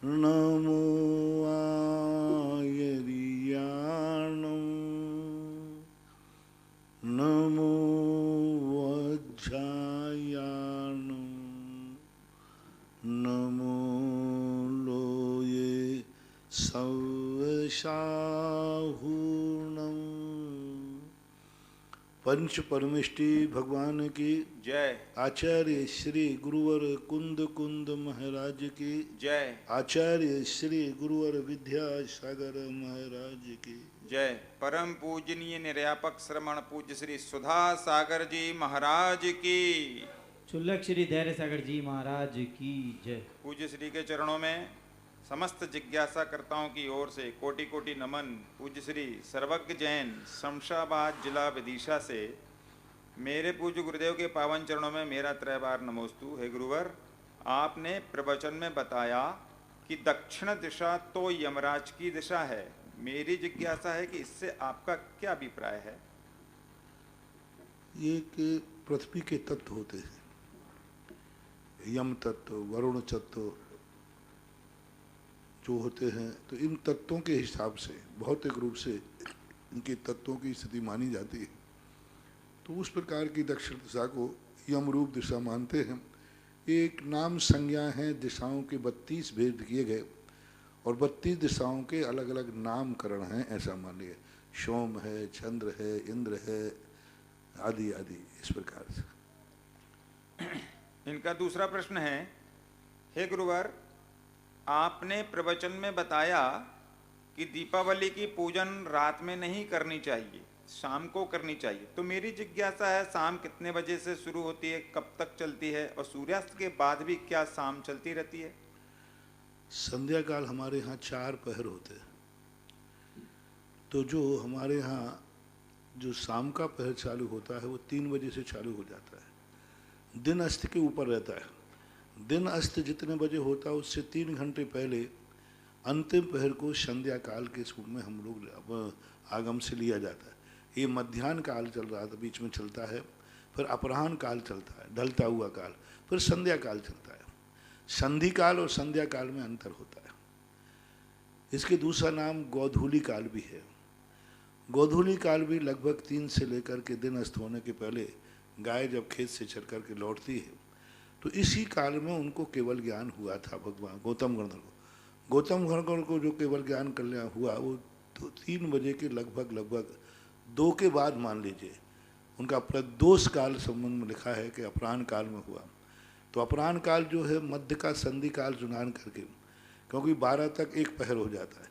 नमो आयर्याणं नमो वज्रायाणं नमो लोये सव्यसाहूणं। पंच परमेष्टि भगवान की जय। आचार्य श्री गुरुवर कुंद कुंद महाराज की जय। आचार्य श्री गुरुवर विद्यासागर महाराज की जय। परम पूजनीय निर्यापक श्रमण पूज्य श्री सुधा सागर जी महाराज की। चुल्लक श्री धैर्य सागर जी महाराज की जय। पूज्य श्री के चरणों में समस्त जिज्ञासा कर्ताओं की ओर से कोटि कोटि नमन। पूज्य श्री सर्वज्ञ जैन शमशाबाद जिला विदिशा से मेरे पूज्य गुरुदेव के पावन चरणों में मेरा त्रैबार नमोस्तु। हे गुरुवर, आपने प्रवचन में बताया कि दक्षिण दिशा तो यमराज की दिशा है। मेरी जिज्ञासा है कि इससे आपका क्या अभिप्राय है? ये कि पृथ्वी के तत्व होते हैं, यम तत्व, वरुण तत्व जो होते हैं, तो इन तत्वों के हिसाब से भौतिक रूप से इनके तत्वों की स्थिति मानी जाती है। तो उस प्रकार की दक्षिण दिशा को यम रूप दिशा मानते हैं। एक नाम संज्ञा है, दिशाओं के 32 भेद किए गए और 32 दिशाओं के अलग अलग नामकरण हैं, ऐसा मानिए। सोम है, चंद्र है, इंद्र है, आदि आदि इस प्रकार से। इनका दूसरा प्रश्न है, हे गुरुवर, आपने प्रवचन में बताया कि दीपावली की पूजन रात में नहीं करनी चाहिए, शाम को करनी चाहिए। तो मेरी जिज्ञासा है, शाम कितने बजे से शुरू होती है, कब तक चलती है, और सूर्यास्त के बाद भी क्या शाम चलती रहती है? संध्या काल हमारे यहाँ 4 पहर होते हैं। तो जो हमारे यहाँ जो शाम का पहर चालू होता है वो 3 बजे से चालू हो जाता है। दिन अस्त के ऊपर रहता है। दिन अस्त जितने बजे होता है उससे 3 घंटे पहले अंतिम पहर को संध्या काल के रूप में हम लोग आगम से लिया जाता है। ये मध्याह्न काल चल रहा था, बीच में चलता है, फिर अपराह्न काल चलता है, ढलता हुआ काल, फिर संध्या काल चलता है। संधि काल और संध्या काल में अंतर होता है। इसके दूसरा नाम गोधूली काल भी है। गोधूली काल भी लगभग 3 से लेकर के दिन अस्त होने के पहले गाय जब खेत से चर कर के लौटती है, तो इसी काल में उनको केवल ज्ञान हुआ था भगवान गौतम गणधर को। गौतम गणधर को जो केवल ज्ञान कल्याण हुआ वो तो 3 बजे के लगभग 2 के बाद मान लीजिए। उनका प्रदोष काल संबंध में लिखा है कि अपराह्न काल में हुआ। तो अपराह्न काल जो है मध्य का संधि काल चुनान करके, क्योंकि 12 तक एक पहर हो जाता है,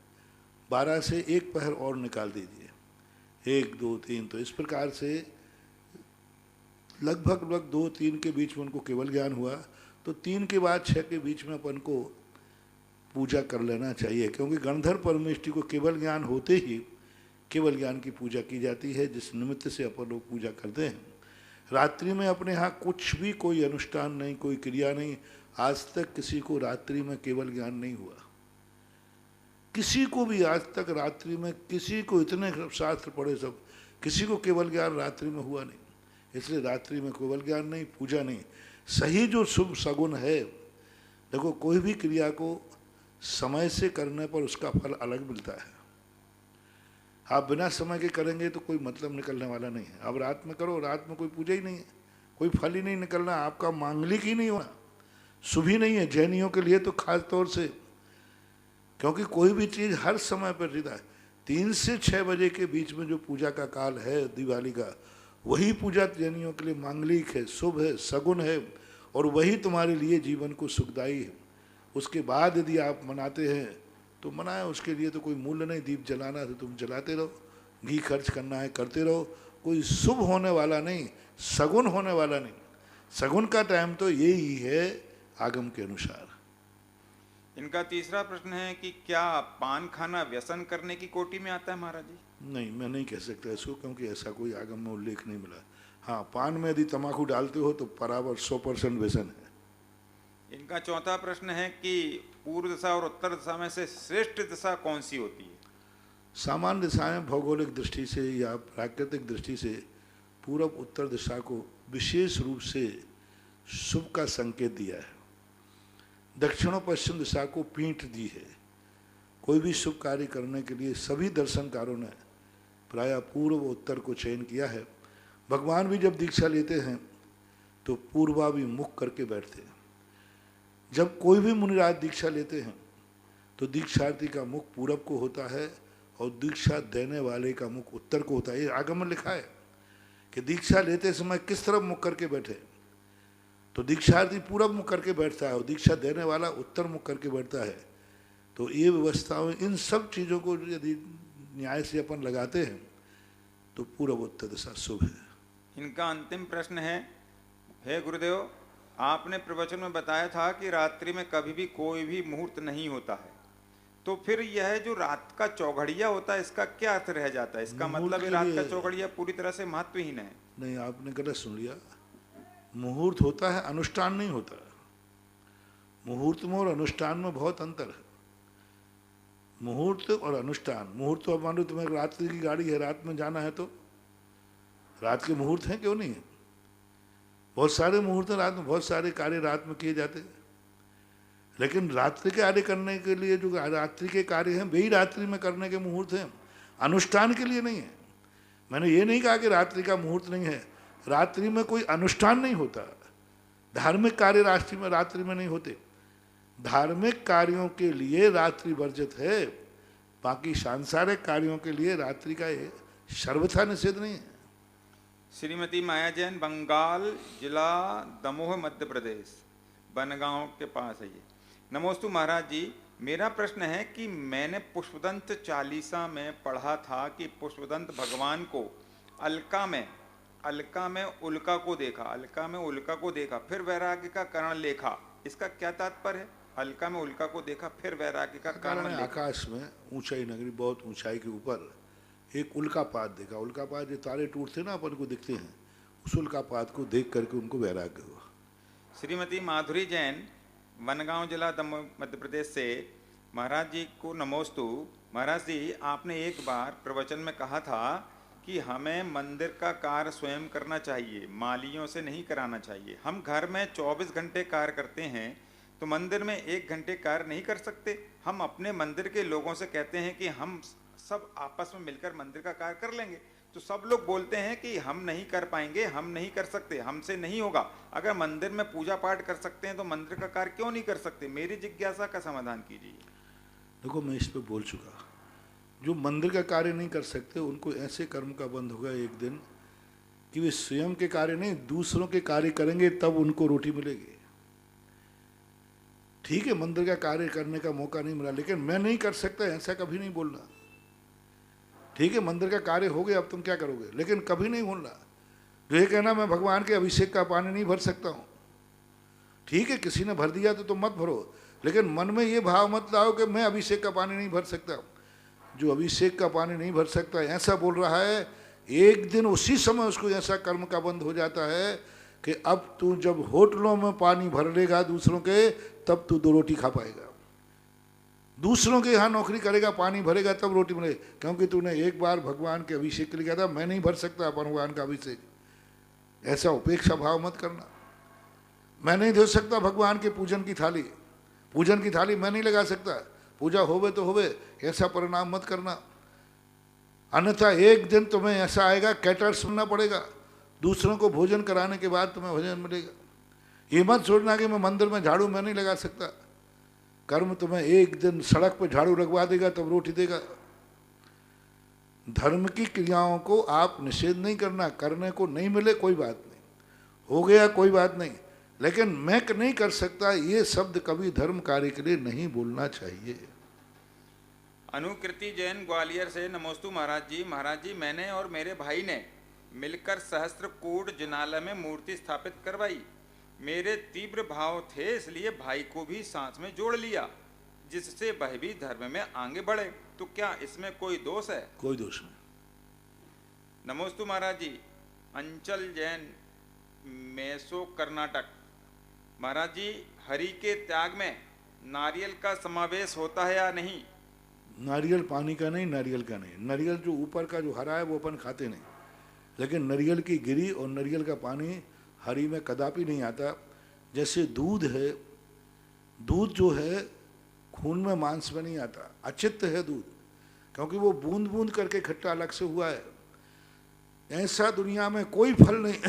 12 से एक पहर और निकाल दीजिए, 1 2 3। तो इस प्रकार से लगभग 2 3 के बीच में उनको केवल ज्ञान हुआ। तो 3 के बाद 6 के बीच में अपन को पूजा कर लेना चाहिए, क्योंकि गणधर परमेष्टि को केवल ज्ञान होते ही केवल ज्ञान की पूजा की जाती है, जिस निमित्त से अपन लोग पूजा करते हैं। रात्रि में अपने यहाँ कुछ भी कोई अनुष्ठान नहीं, कोई क्रिया नहीं। आज तक किसी को रात्रि में केवल ज्ञान नहीं हुआ, किसी को भी आज तक रात्रि में, किसी को इतने शास्त्र पढ़े सब, किसी को केवल ज्ञान रात्रि में हुआ नहीं। इसलिए रात्रि में केवल ज्ञान नहीं, पूजा नहीं। सही जो शुभ सगुन है, देखो कोई भी क्रिया को समय से करने पर उसका फल अलग मिलता है। आप बिना समय के करेंगे तो कोई मतलब निकलने वाला नहीं है। अब रात में करो, रात में कोई पूजा ही नहीं है, कोई फल ही नहीं निकलना, आपका मांगलिक ही नहीं होना, शुभ ही नहीं है। जैनियों के लिए तो खास तौर से, क्योंकि कोई भी चीज़ हर समय पर रहता है। 3 से 6 बजे के बीच में जो पूजा का काल है दिवाली का, वही पूजा जैनियों के लिए मांगलिक है, शुभ है, सगुन है, और वही तुम्हारे लिए जीवन को सुखदायी है। उसके बाद यदि आप मनाते हैं तो मनाएं, उसके लिए तो कोई मूल्य नहीं। दीप जलाना है तो तुम जलाते रहो, घी खर्च करना है करते रहो, कोई शुभ होने वाला नहीं, सगुन होने वाला नहीं। सगुन का टाइम तो यही है आगम के अनुसार। इनका तीसरा प्रश्न है कि क्या पान खाना व्यसन करने की कोटि में आता है महाराज जी? नहीं, मैं नहीं कह सकता इसको, क्योंकि ऐसा कोई आगम में उल्लेख नहीं मिला। हाँ, पान में यदि तम्बाकू डालते हो तो बराबर 100% व्यसन है। इनका चौथा प्रश्न है कि पूर्व दिशा और उत्तर दिशा में से श्रेष्ठ दिशा कौन सी होती है? सामान्य दिशाएं भौगोलिक दृष्टि से या प्राकृतिक दृष्टि से पूर्व उत्तर दिशा को विशेष रूप से शुभ का संकेत दिया है। दक्षिण पश्चिम दिशा को पीठ दी है। कोई भी शुभ कार्य करने के लिए सभी दर्शनकारों ने प्रायः पूर्व उत्तर को चयन किया है। भगवान भी जब दीक्षा लेते हैं तो पूर्वाभिमुख करके बैठते हैं। जब कोई भी मुनिराज दीक्षा लेते हैं तो दीक्षार्थी का मुख पूरब को होता है और दीक्षा देने वाले का मुख उत्तर को होता है। ये आगम में लिखा है कि दीक्षा लेते समय किस तरफ मुख करके बैठे, तो दीक्षार्थी पूरब मुख करके बैठता है और दीक्षा देने वाला उत्तर मुख करके बैठता है। तो ये व्यवस्थाओं, इन सब चीज़ों को यदि न्याय से अपन लगाते हैं तो पूरब उत्तर दिशा शुभ है। इनका अंतिम प्रश्न है, हे गुरुदेव, आपने प्रवचन में बताया था कि रात्रि में कभी भी कोई भी मुहूर्त नहीं होता है, तो फिर यह जो रात का चौघड़िया होता है इसका क्या अर्थ रह जाता है? इसका मतलब है रात का चौघड़िया पूरी तरह से महत्वहीन है? नहीं, आपने गलत सुन लिया। मुहूर्त होता है, अनुष्ठान नहीं होता। मुहूर्त में और अनुष्ठान में बहुत अंतर है। मुहूर्त और अनुष्ठान, मुहूर्त तो अब मान लो तुम्हें रात्रि की गाड़ी है, रात में जाना है तो रात के मुहूर्त हैं, क्यों नहीं है? बहुत सारे मुहूर्त हैं रात में, बहुत सारे कार्य रात में किए जाते हैं। लेकिन रात्रि के कार्य करने के लिए जो रात्रि के कार्य हैं वही रात्रि में करने के मुहूर्त हैं, अनुष्ठान के लिए नहीं है। मैंने ये नहीं कहा कि रात्रि का मुहूर्त नहीं है। रात्रि में कोई अनुष्ठान नहीं होता। धार्मिक कार्य रात्रि में नहीं होते। धार्मिक कार्यों के लिए रात्रि वर्जित है, बाकी सांसारिक कार्यों के लिए रात्रि का सर्वथा निषेध नहीं है। श्रीमती माया जैन, बंगाल, जिला दमोह, मध्य प्रदेश, बनगांव के पास है ये। नमोस्तु महाराज जी, मेरा प्रश्न है कि मैंने पुष्पदंत चालीसा में पढ़ा था कि पुष्पदंत भगवान को अलका में उल्का को देखा, फिर वैराग्य का कारण लेखा। इसका क्या तात्पर्य है? अलका में उल्का को देखा, फिर वैराग्य का कारण लेखा। आकाश में ऊंचाई नगरी, बहुत ऊंचाई के ऊपर एक उल्कापात देखा। उल्कापात जो तारे टूटते ना अपन को दिखते हैं, उस उल्कापात को देख करके उनको वैराग्य हुआ। श्रीमती माधुरी जैन, बनगांव जिला दमोह, मध्य प्रदेश से, महाराज जी को नमोस्तु। महाराज जी, आपने एक बार प्रवचन में कहा था कि हमें मंदिर का कार्य स्वयं करना चाहिए, मालियों से नहीं कराना चाहिए। हम घर में 24 घंटे कार्य करते हैं तो मंदिर में 1 घंटे कार्य नहीं कर सकते? हम अपने मंदिर के लोगों से कहते हैं कि हम सब आपस में मिलकर मंदिर का कार्य कर लेंगे, तो सब लोग बोलते हैं कि हम नहीं कर पाएंगे, हम नहीं कर सकते, हमसे नहीं होगा। अगर मंदिर में पूजा पाठ कर सकते हैं तो मंदिर का कार्य क्यों नहीं कर सकते? मेरी जिज्ञासा का समाधान कीजिए। देखो, मैं इस पे बोल चुका। जो मंदिर का कार्य नहीं कर सकते उनको ऐसे कर्म का बंध होगा एक दिन कि वे स्वयं के कार्य नहीं, दूसरों के कार्य करेंगे, तब उनको रोटी मिलेगी। ठीक है, मंदिर का कार्य करने का मौका नहीं मिला, लेकिन मैं नहीं कर सकता ऐसा कभी नहीं बोलना। ठीक है, मंदिर का कार्य हो गया, अब तुम क्या करोगे, लेकिन कभी नहीं बोलना। जो ये कहना मैं भगवान के अभिषेक का पानी नहीं भर सकता हूँ, ठीक है, किसी ने भर दिया तो तुम मत भरो, लेकिन मन में ये भाव मत लाओ कि मैं अभिषेक का पानी नहीं भर सकता। जो अभिषेक का पानी नहीं भर सकता ऐसा बोल रहा है, एक दिन उसी समय उसको ऐसा कर्म का बंध हो जाता है कि अब तू जब होटलों में पानी भर लेगा दूसरों के, तब तू 2 रोटी खा पाएगा। दूसरों के यहाँ नौकरी करेगा, पानी भरेगा, तब रोटी मिलेगी, क्योंकि तूने एक बार भगवान के अभिषेक के लिए कहा था मैं नहीं भर सकता भगवान का अभिषेक। ऐसा उपेक्षा भाव मत करना। मैं नहीं धो सकता भगवान के पूजन की थाली मैं नहीं लगा सकता, पूजा होवे तो होवे, ऐसा परिणाम मत करना। अन्यथा एक दिन तुम्हें ऐसा आएगा, कैटर सुनना पड़ेगा, दूसरों को भोजन कराने के बाद तुम्हें भोजन मिलेगा। ये मत सोचना कि मैं मंदिर में झाड़ू मैं नहीं लगा सकता। कर्म तुम्हें एक दिन सड़क पर झाड़ू लगवा देगा तब रोटी देगा। धर्म की क्रियाओं को आप निषेध नहीं करना, करने को नहीं मिले कोई बात नहीं, हो गया कोई बात नहीं, लेकिन मैं नहीं कर सकता ये शब्द कभी धर्म कार्य के लिए नहीं बोलना चाहिए। अनुकृति जैन, ग्वालियर से, नमोस्तु महाराज जी। महाराज जी, मैंने और मेरे भाई ने मिलकर सहस्त्रकूट जिनालय में मूर्ति स्थापित करवाई। मेरे तीव्र भाव थे, इसलिए भाई को भी साथ में जोड़ लिया, जिससे वह भी धर्म में आगे बढ़े। तो क्या इसमें कोई दोष है? कोई दोष नहीं। नमोस्तु महाराज जी। अंचल जैन, मैसो, कर्नाटक। महाराज जी, हरि के त्याग में नारियल का समावेश होता है या नहीं? नारियल पानी का नहीं, नारियल का नहीं। नारियल जो ऊपर का जो हरा है वो अपन खाते नहीं, लेकिन नारियल की गिरी और नारियल का पानी हरी में कदापि नहीं आता। जैसे दूध है, दूध जो है खून में मांस में नहीं आता, अचित्त है दूध, क्योंकि वो बूंद बूंद करके खट्टा अलग से हुआ है। ऐसा दुनिया में कोई फल नहीं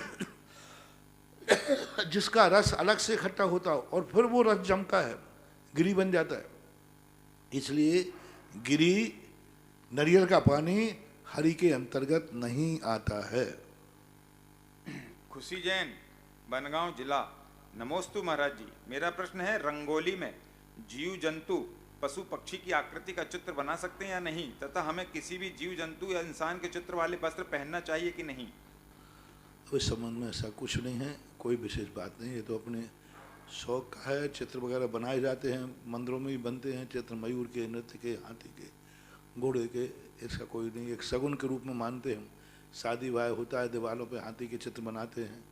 जिसका रस अलग से खट्टा होता हो और फिर वो रस जमता है, गिरी बन जाता है। इसलिए गिरी, नारियल का पानी हरि के अंतर्गत नहीं आता है। खुशी जैन, बनगांव जिला। नमोस्तु महाराज जी, मेरा प्रश्न है, रंगोली में जीव जंतु पशु पक्षी की आकृति का चित्र बना सकते हैं या नहीं, तथा हमें किसी भी जीव जंतु या इंसान के चित्र वाले वस्त्र पहनना चाहिए कि नहीं? इस संबंध में ऐसा कुछ नहीं है, कोई विशेष बात नहीं। ये तो अपने शौक का है। चित्र वगैरह बनाए जाते हैं, मंदिरों में भी बनते हैं चित्र, मयूर के, नृत्य के, हाथी के, घोड़े के। इसका कोई नहीं, एक सगुन के रूप में मानते हैं। शादी विवाह होता है, दीवारों पे हाथी के चित्र बनाते हैं,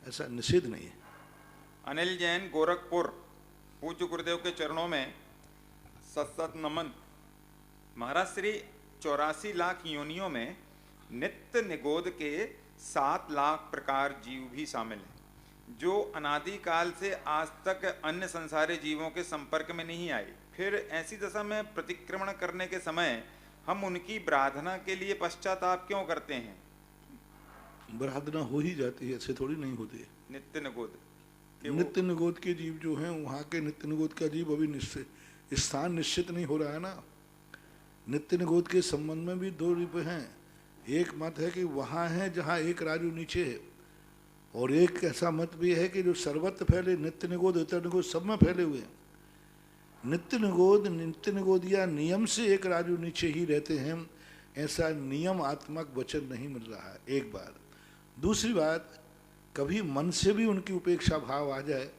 ऐसा निषेध नहीं है। अनिल जैन, गोरखपुर। पूज्य गुरुदेव के चरणों में सत नमन। महाराज श्री 84 लाख योनियों में नित्य निगोद के 7 लाख प्रकार जीव भी शामिल हैं, जो अनादिकाल से आज तक अन्य संसारी जीवों के संपर्क में नहीं आए। फिर ऐसी दशा में प्रतिक्रमण करने के समय हम उनकी प्रार्थना के लिए पश्चाताप क्यों करते हैं? प्रार्थना हो ही जाती है, ऐसे थोड़ी नहीं होती है। नित्य निगोद नित्य निगोद के जीव जो हैं, वहाँ के नित्य निगोद का जीव अभी निश्चित स्थान निश्चित नहीं हो रहा है ना। नित्य निगोद के संबंध में भी 2 रूप हैं। एक मत है कि वहाँ है जहाँ एक राजू नीचे है, और एक ऐसा मत भी है कि जो सर्वत्र फैले, नित्य निगोद इतर निगोद सब में फैले हुए हैं। नित्य निगोद या नियम से एक राजू नीचे ही रहते हैं, ऐसा नियमात्मक वचन नहीं मिल रहा है, एक बात। दूसरी बात, कभी मन से भी उनकी उपेक्षा भाव आ जाए,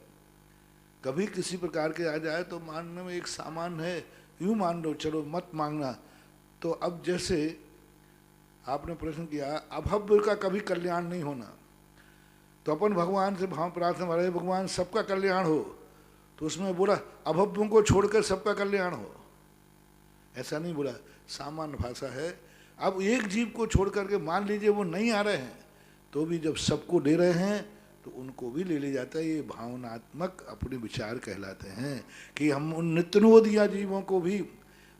कभी किसी प्रकार के आ जाए, तो मानने में एक सामान्य है, यूँ मान लो, चलो मत मांगना। तो अब जैसे आपने प्रश्न किया, अभव्य का कभी कल्याण नहीं होना, तो अपन भगवान से भाव प्रार्थना वाले, भगवान सबका कल्याण हो, तो उसमें बोला अभव्यों को छोड़कर सबका कल्याण हो, ऐसा नहीं बोला, सामान्य भाषा है। अब एक जीव को छोड़ करके मान लीजिए वो नहीं आ रहे हैं, तो भी जब सबको दे रहे हैं तो उनको भी ले लिया जाता है। ये भावनात्मक अपने विचार कहलाते हैं कि हम उन नित्यनोदिया जीवों को भी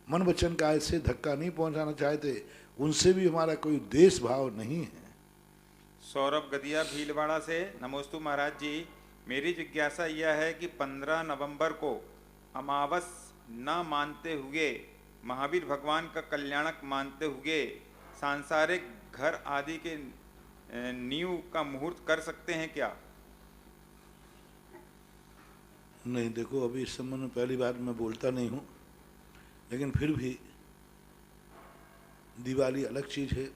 मन वचन काय से धक्का नहीं पहुंचाना चाहते, उनसे भी हमारा कोई द्वेष भाव नहीं है। सौरभ गदिया, भीलवाड़ा से। नमोस्तु महाराज जी, मेरी जिज्ञासा यह है कि 15 नवंबर को अमावस न मानते हुए, महावीर भगवान का कल्याणक मानते हुए, सांसारिक घर आदि के नींव का मुहूर्त कर सकते हैं क्या? नहीं, देखो अभी इस संबंध में पहली बार मैं बोलता नहीं हूँ, लेकिन फिर भी दिवाली अलग चीज़ है,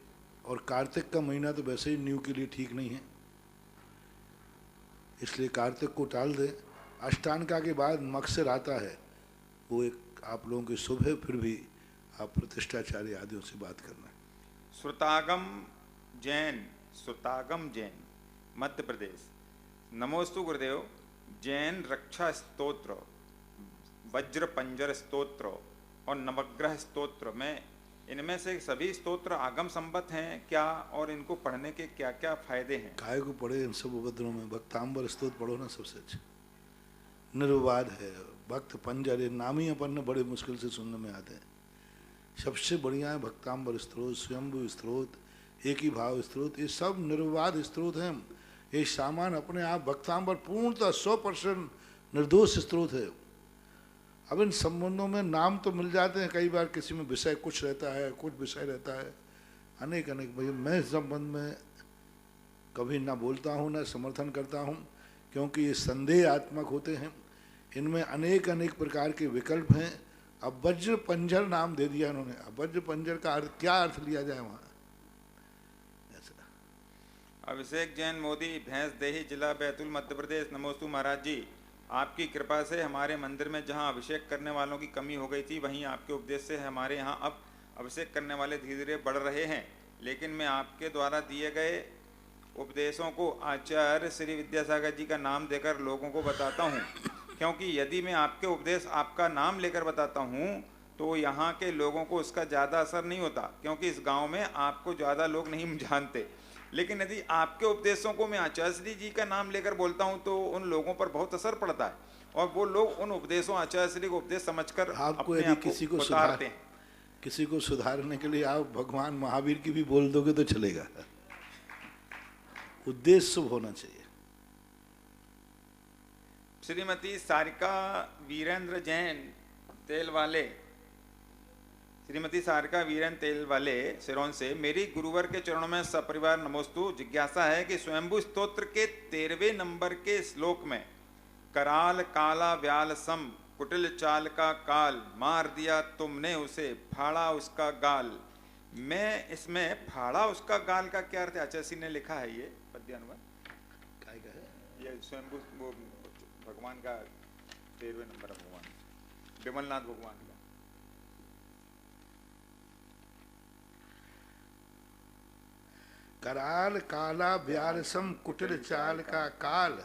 और कार्तिक का महीना तो वैसे ही नींव के लिए ठीक नहीं है, इसलिए कार्तिक को टाल दें। अष्टानका के बाद मत्स्य आता है, वो एक आप लोगों की शुभ है, फिर भी आप प्रतिष्ठाचार्य आदियों से बात करना। सुतागम जैन, मध्य प्रदेश। नमोस्तु गुरुदेव। जैन रक्षा स्तोत्र, वज्र पंजर स्तोत्र और नवग्रह स्तोत्र में, इनमें से सभी स्तोत्र आगम संबद्ध हैं क्या, और इनको पढ़ने के क्या क्या फायदे हैं? काय को पढ़े इन सब उपद्रव में? भक्तांबर स्तोत्र पढ़ो ना, सबसे अच्छा निर्वाद है। भक्त पंजर, ये नाम ही अपन ने बड़े मुश्किल से सुनने में आते हैं। सबसे बढ़िया है भक्तांबर स्तोत्र, स्वयंभू स्तोत्र, एक ही भाव स्तोत्र, ये सब निर्वाद स्तोत्र हैं। ये सामान अपने आप भक्तांबर पूर्णतः 100% निर्दोष स्तोत्र है। अब इन संबंधों में नाम तो मिल जाते हैं, कई बार किसी में विषय कुछ रहता है, कुछ विषय रहता है, अनेक भाई मैं इस संबंध में कभी ना बोलता हूँ ना समर्थन करता हूँ, क्योंकि ये संदेहात्मक होते हैं, इनमें अनेक प्रकार के विकल्प हैं। अब वज्र पंजर नाम दे दिया इन्होंने, अब वज्र पंजर का अर्थ क्या अर्थ लिया जाए वहाँ? अभिषेक जैन मोदी, भैंस देही, जिला बैतूल, मध्य प्रदेश। नमोस्तु महाराज जी, आपकी कृपा से हमारे मंदिर में जहां अभिषेक करने वालों की कमी हो गई थी, वहीं आपके उपदेश से हमारे यहां अब अभिषेक करने वाले धीरे धीरे बढ़ रहे हैं। लेकिन मैं आपके द्वारा दिए गए उपदेशों को आचार्य श्री विद्यासागर जी का नाम देकर लोगों को बताता हूँ, क्योंकि यदि मैं आपके उपदेश आपका नाम लेकर बताता हूँ तो यहाँ के लोगों को उसका ज़्यादा असर नहीं होता, क्योंकि इस गाँव में आपको ज़्यादा लोग नहीं जानते। लेकिन यदि आपके उपदेशों को मैं आचार्य श्री जी का नाम लेकर बोलता हूं तो उन लोगों पर बहुत असर पड़ता है, और वो लोग उन उपदेशों आचार्य श्री को उपदेश समझकर आपको अपने यदि आप को उतारते हैं। किसी को सुधारने के लिए आप भगवान महावीर की भी बोल दोगे तो चलेगा। उद्देश्य शुभ होना चाहिए। श्रीमती सारिका वीरेंद्र जैन तेल वाले, श्रीमती सारिका वीरेंद्र तेल वाले सिरोन से, मेरी गुरुवर के चरणों में सपरिवार नमोस्तु। जिज्ञासा है कि स्वयंभू स्तोत्र के 13वें नंबर के श्लोक में कराल काला व्याल सम कुटिल चाल का काल, मार दिया तुमने उसे फाड़ा उसका गाल। मैं इसमें फाड़ा उसका गाल का क्या अर्थ है? आचार्य ने लिखा है ये पद्यानुवाद, ये स्वयंभू वो भगवान का 13वें नंबर है, भगवान विमलनाथ भगवान का। कराल काला व्याल सम कुटिल चाल का काल,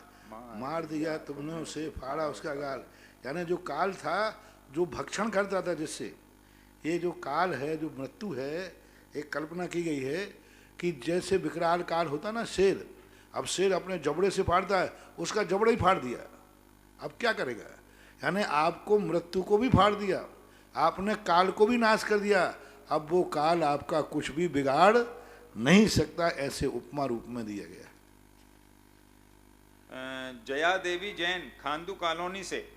मार दिया तुमने उसे फाड़ा उसका गाल। यानी जो काल था, जो भक्षण करता था जिससे, ये जो काल है, जो मृत्यु है, एक कल्पना की गई है कि जैसे विकराल काल होता ना शेर, अब शेर अपने जबड़े से फाड़ता है, उसका जबड़ा ही फाड़ दिया, अब क्या करेगा? यानी आपको मृत्यु को भी फाड़ दिया, आपने काल को भी नाश कर दिया, अब वो काल आपका कुछ भी बिगाड़ नहीं सकता, ऐसे उपमा रूप में दिया गया। जया देवी जैन खांदू कॉलोनी से,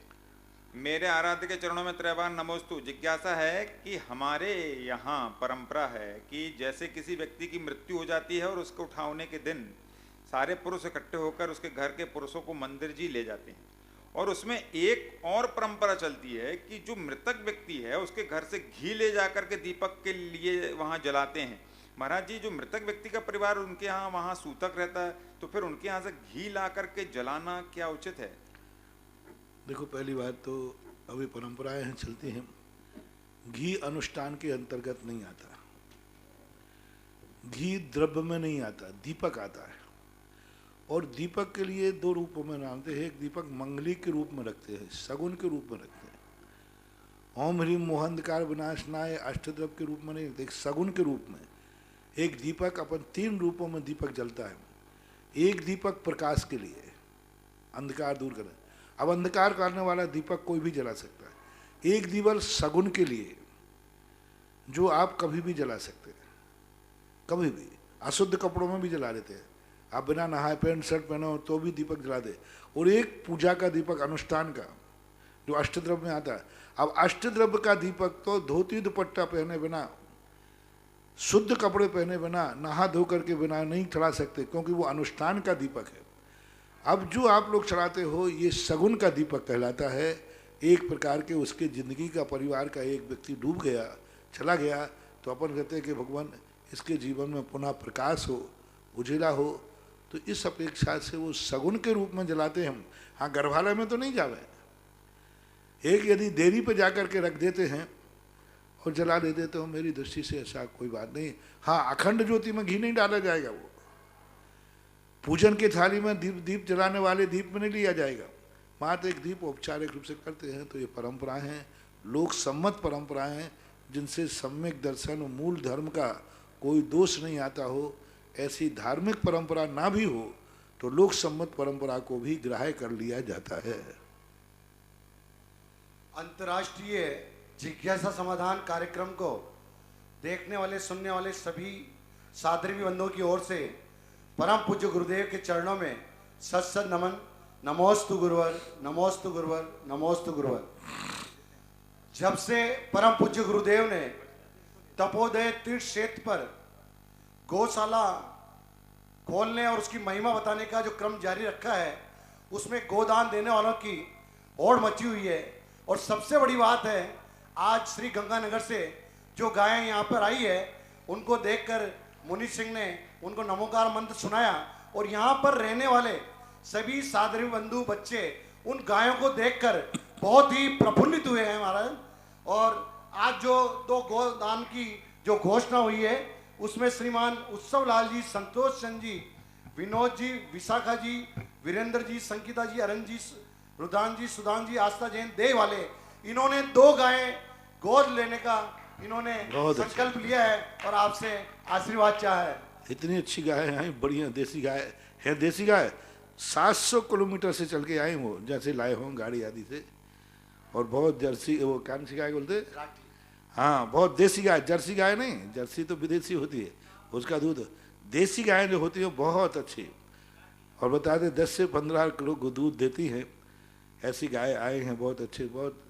मेरे आराध्य के चरणों में त्रैवार नमोस्तु। जिज्ञासा है कि हमारे यहाँ परंपरा है कि जैसे किसी व्यक्ति की मृत्यु हो जाती है और उसको उठाने के दिन सारे पुरुष इकट्ठे होकर उसके घर के पुरुषों को मंदिर जी ले जाते हैं, और उसमें एक और परंपरा चलती है कि जो मृतक व्यक्ति है उसके घर से घी ले जाकर के दीपक के लिए वहाँ जलाते हैं। महाराज जी, जो मृतक व्यक्ति का परिवार उनके यहाँ वहाँ सूतक रहता है, तो फिर उनके यहाँ से घी ला करके जलाना क्या उचित है? देखो, पहली बात तो अभी परंपराएं चलती हैं, घी अनुष्ठान के अंतर्गत नहीं आता, घी द्रव्य में नहीं आता, दीपक आता है। और दीपक के लिए दो रूपों में नामते हैं, एक दीपक मंगली के रूप में रखते हैं, सगुन के रूप में रखते हैं। ओम ह्रीम मोहंधकार विनाशनाय अष्टद्रव्य के रूप में नहीं, एक सगुन के रूप में। एक दीपक, अपन 3 रूपों में दीपक जलता है। एक दीपक प्रकाश के लिए, अंधकार दूर करने, अब अंधकार करने वाला दीपक कोई भी जला सकता है। एक दीपक सगुन के लिए, जो आप कभी भी जला सकते हैं, कभी भी, अशुद्ध कपड़ों में भी जला लेते हैं, आप बिना नहाए पैंट शर्ट पहने हो तो भी दीपक जला दे। और एक पूजा का दीपक अनुष्ठान का, जो अष्टद्रव्य में आता है। अब अष्टद्रव्य का दीपक तो धोती दुपट्टा पहने बिना, शुद्ध कपड़े पहने बिना, नहा धो करके बिना नहीं चढ़ा सकते, क्योंकि वो अनुष्ठान का दीपक है। अब जो आप लोग चढ़ाते हो, ये सगुन का दीपक कहलाता है। एक प्रकार के उसके जिंदगी का, परिवार का एक व्यक्ति डूब गया, चला गया, तो अपन कहते हैं कि भगवान इसके जीवन में पुनः प्रकाश हो, उजिला हो, तो इस अपेक्षा से वो सगुन के रूप में जलाते हैं हम। हाँ, गर्भालय में तो नहीं जावे, एक यदि देरी पे जाकर के रख देते हैं और जला दे देते हो, मेरी दृष्टि से ऐसा कोई बात नहीं। हाँ, अखंड ज्योति में घी नहीं डाला जाएगा, वो पूजन के थाली में दीप जलाने वाले दीप में नहीं लिया जाएगा, मात्र एक दीप औपचारिक रूप से करते हैं। तो ये परंपराएं हैं, लोक सम्मत परंपराएं हैं, जिनसे सम्यक दर्शन और मूल धर्म का कोई दोष नहीं आता हो। ऐसी धार्मिक परंपरा ना भी हो तो लोक सम्मत परंपरा को भी ग्राह्य कर लिया जाता है। अंतर्राष्ट्रीय जिज्ञासा समाधान कार्यक्रम को देखने वाले, सुनने वाले सभी सादरी बंधुओं की ओर से परम पूज्य गुरुदेव के चरणों में सत नमन। नमोस्तु गुरुवर, नमोस्तु गुरुवर, नमोस्तु गुरुवर। जब से परम पूज्य गुरुदेव ने तपोदय तीर्थ क्षेत्र पर गौशाला खोलने और उसकी महिमा बताने का जो क्रम जारी रखा है, उसमें गोदान देने वालों की होड़ मची हुई है। और सबसे बड़ी बात है, आज श्री गंगानगर से जो गायें यहाँ पर आई है, उनको देखकर मुनि सिंह ने उनको नमोकार मंत्र सुनाया, और यहाँ पर रहने वाले सभी साधु बंधु बच्चे उन गायों को देखकर बहुत ही प्रफुल्लित हुए हैं महाराज। और आज जो 2 गोदान की जो घोषणा हुई है, उसमें श्रीमान उत्सव लाल जी, संतोष चंद जी, विनोद जी, विशाखा जी, वीरेंद्र जी, संकिता जी, अरन जी, रुदान जी, सुदान जी, आस्था जैन, देव वाले, इन्होंने 2 गायें गोद लेने का इन्होंने संकल्प लिया है और आपसे आशीर्वाद चाहा है। इतनी अच्छी गाय है, बढ़िया देसी गाय है, देसी गाय 700 किलोमीटर से चल के आए वो, जैसे लाए हों गाड़ी आदि से। और बहुत जर्सी, वो कौन सी गाय बोलते, हाँ बहुत देसी गाय, जर्सी गाय नहीं, जर्सी तो विदेशी होती है, उसका दूध, देसी गाय जो होती है बहुत अच्छी। और बता दें 10 से 15 किलो दूध देती हैं, ऐसी गाय आए हैं बहुत अच्छे, बहुत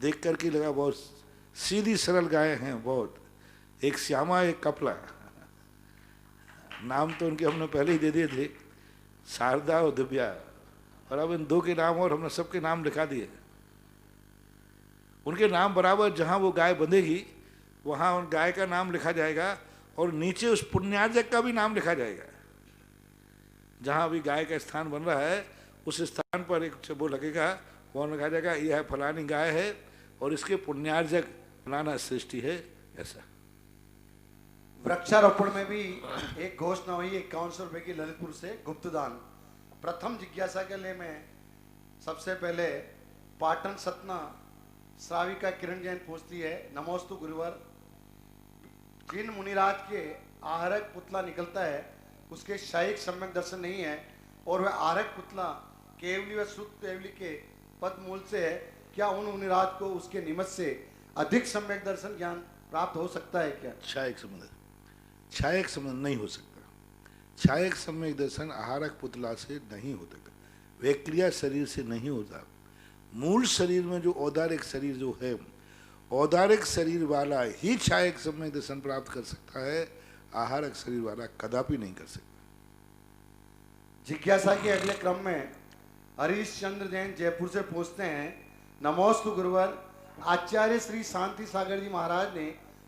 देख कर के लगा बहुत सीधी सरल गाय हैं बहुत। एक श्यामा एक कपला, नाम तो उनके हमने पहले ही दे दिए थे, शारदा और दिव्या, और अब इन दो के नाम और हमने सबके नाम लिखा दिए। उनके नाम बराबर जहाँ वो गाय बंधेगी वहाँ उन गाय का नाम लिखा जाएगा, और नीचे उस पुण्यार्जक का भी नाम लिखा जाएगा। जहाँ भी गाय का स्थान बन रहा है उस स्थान पर एक वो लगेगा, वहाँ लिखा जाएगा यह फलानी गाय है और इसके पुण्यार्जक फलाना सृष्टि है, ऐसा। वृक्षारोपण में भी एक घोषणा हुई 5100 रुपए की ललितपुर से गुप्तदान। प्रथम जिज्ञासा के लिए मैं सबसे पहले पाटन सतना श्राविका किरण जैन पूछती है, नमोस्तु गुरुवर, जिन मुनिराज के आहरक पुतला निकलता है उसके शायिक सम्यक दर्शन नहीं है, और वह आहरक पुतला केवली व शुद्ध केवली के पद मूल से है, क्या उन मुनिराज को उसके निमित्त से अधिक सम्यक दर्शन ज्ञान प्राप्त हो सकता है क्या? छायक संबंध, छायक संबंध नहीं हो सकता। छायक सम्यक दर्शन आहारक पुतला से नहीं होता, वे क्रिया शरीर से नहीं होता। मूल शरीर में जो औदारिक शरीर जो है, औदारिक शरीर वाला ही छायक सम्यक दर्शन प्राप्त कर सकता है, आहारक शरीर वाला कदापि नहीं कर सकता। जिज्ञासा के अगले क्रम में हरीश चंद्र जैन जयपुर से पूछते हैं, नमोस्तु गुरुवर, आचार्य श्री शांति सागर जी महाराज ने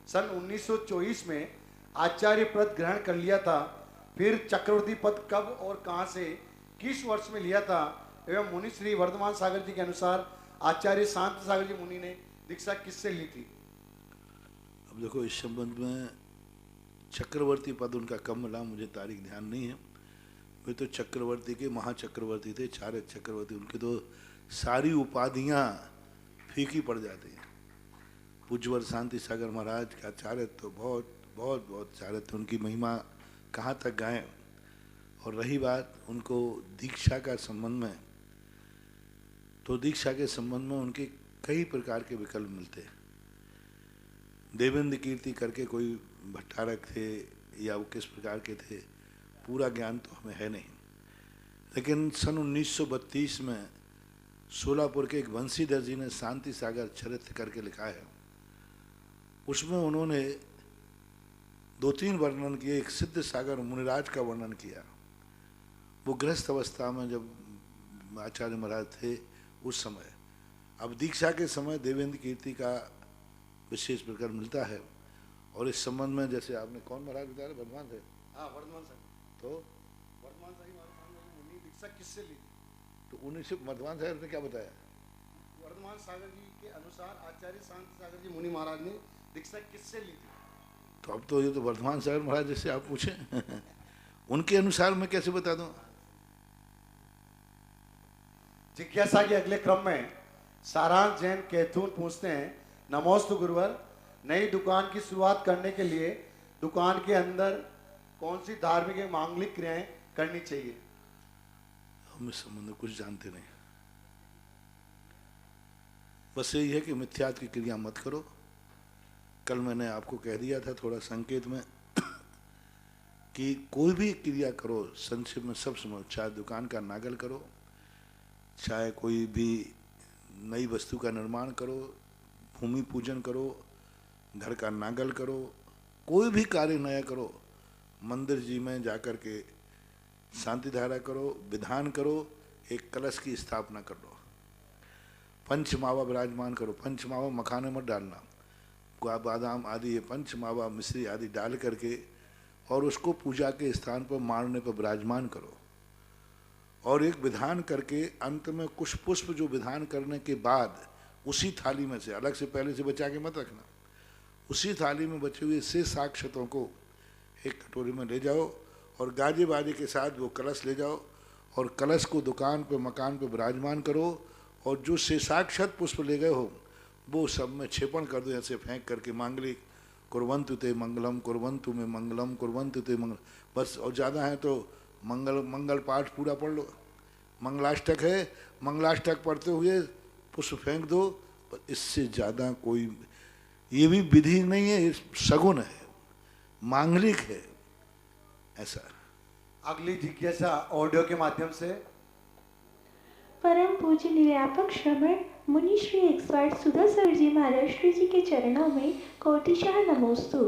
सन 1924 में आचार्य पद ग्रहण कर लिया था, फिर चक्रवर्ती पद कब और कहां से किस वर्ष में लिया था, एवं मुनि श्री वर्धमान सागर जी के अनुसार आचार्य शांति सागर जी मुनि ने दीक्षा किससे ली थी? अब देखो इस संबंध में चक्रवर्ती पद उनका कब मिला मुझे तारीख ध्यान नहीं है। वे तो चक्रवर्ती के महाचक्रवर्ती थे, चार चक्रवर्ती, उनकी तो सारी उपाधियां फीकी पड़ जाती हैं। पूज्यवर शांति सागर महाराज का आचार्य तो बहुत बहुत बहुत आचार्य थे, उनकी महिमा कहाँ तक गाएं। और रही बात उनको दीक्षा का संबंध में, तो दीक्षा के संबंध में उनके कई प्रकार के विकल्प मिलते हैं। देवेंद्र कीर्ति करके कोई भट्टारक थे या वो किस प्रकार के थे, पूरा ज्ञान तो हमें है नहीं। लेकिन सन 1932 में सोलापुर के एक बंसीधर जी ने शांति सागर चरित्र करके लिखा है, उसमें उन्होंने 2-3 वर्णन किए। एक सिद्ध सागर मुनिराज का वर्णन किया, वो गृहस्थ अवस्था में जब आचार्य महाराज थे उस समय। अब दीक्षा के समय देवेंद्र कीर्ति का विशेष प्रकार मिलता है। और इस संबंध में जैसे आपने कौन महाराज बता रहे, वर्धमान थे? हाँ, वर्धमान सागर। तो वर्धमान सागर मुनि दीक्षा किससे ली? तो उन्हीं से वर्धमान सागर ने क्या बताया? वर्धमान सागर जी के अनुसार आचार्य शांति सागर जी मुनि महाराज ने दीक्षा किससे ली थी? तो अब तो ये तो वर्धमान सागर महाराज जैसे आप पूछें उनके अनुसार मैं कैसे बता दूं? जिज्ञासा के अगले क्रम में सारांश जैन कैथून पूछते हैं, नमोस्तु गुरुवर, नई दुकान की शुरुआत करने के लिए दुकान के अंदर कौन सी धार्मिक या मांगलिक क्रियाएं करनी चाहिए? हम इस संबंध में कुछ जानते नहीं, बस यही है कि मिथ्यात की क्रिया मत करो। कल मैंने आपको कह दिया था थोड़ा संकेत में कि कोई भी क्रिया करो, संक्षेप में सब समझो, चाहे दुकान का नागल करो, चाहे कोई भी नई वस्तु का निर्माण करो, भूमि पूजन करो, घर का नागल करो, कोई भी कार्य नया करो, मंदिर जी में जाकर के शांति धारा करो, विधान करो, एक कलश की स्थापना कर लो, पंचमावा विराजमान करो। पंचमावा मखाने मत डालना, बादाम आदि ये पंचमावा मिश्री आदि डाल करके और उसको पूजा के स्थान पर मारने पर विराजमान करो। और एक विधान करके अंत में कुछ पुष्प जो विधान करने के बाद उसी थाली में से, अलग से पहले से बचा के मत रखना, उसी थाली में बचे हुए से साक्षतों को एक कटोरी में ले जाओ और गाजे बाजे के साथ वो कलश ले जाओ और कलश को दुकान पे मकान पे विराजमान करो। और जो शेषाक्षत पुष्प ले गए हो वो सब में छेपण कर दो, ऐसे फेंक करके मांगलिक कुर्वन्तु ते मंगलम, कुर्वन्तु में मंगलम, कुर्वन्तु ते मंगलम, बस। और ज़्यादा है तो मंगल पाठ पूरा पढ़ लो। मंगलाष्टक है, मंगलाष्टक पढ़ते हुए पुष्प फेंक दो, पर इससे ज़्यादा कोई ये भी विधि नहीं है, ये शगुन है, मांगलिक है ऐसा। अगली जिज्ञासा ऑडियो के माध्यम से। परम पूज्य निर्यापक श्रमण मुनि श्री एक्सपर्ट सुधासर जी महाराज श्री जी के चरणों में कोटिशाह नमोस्तु।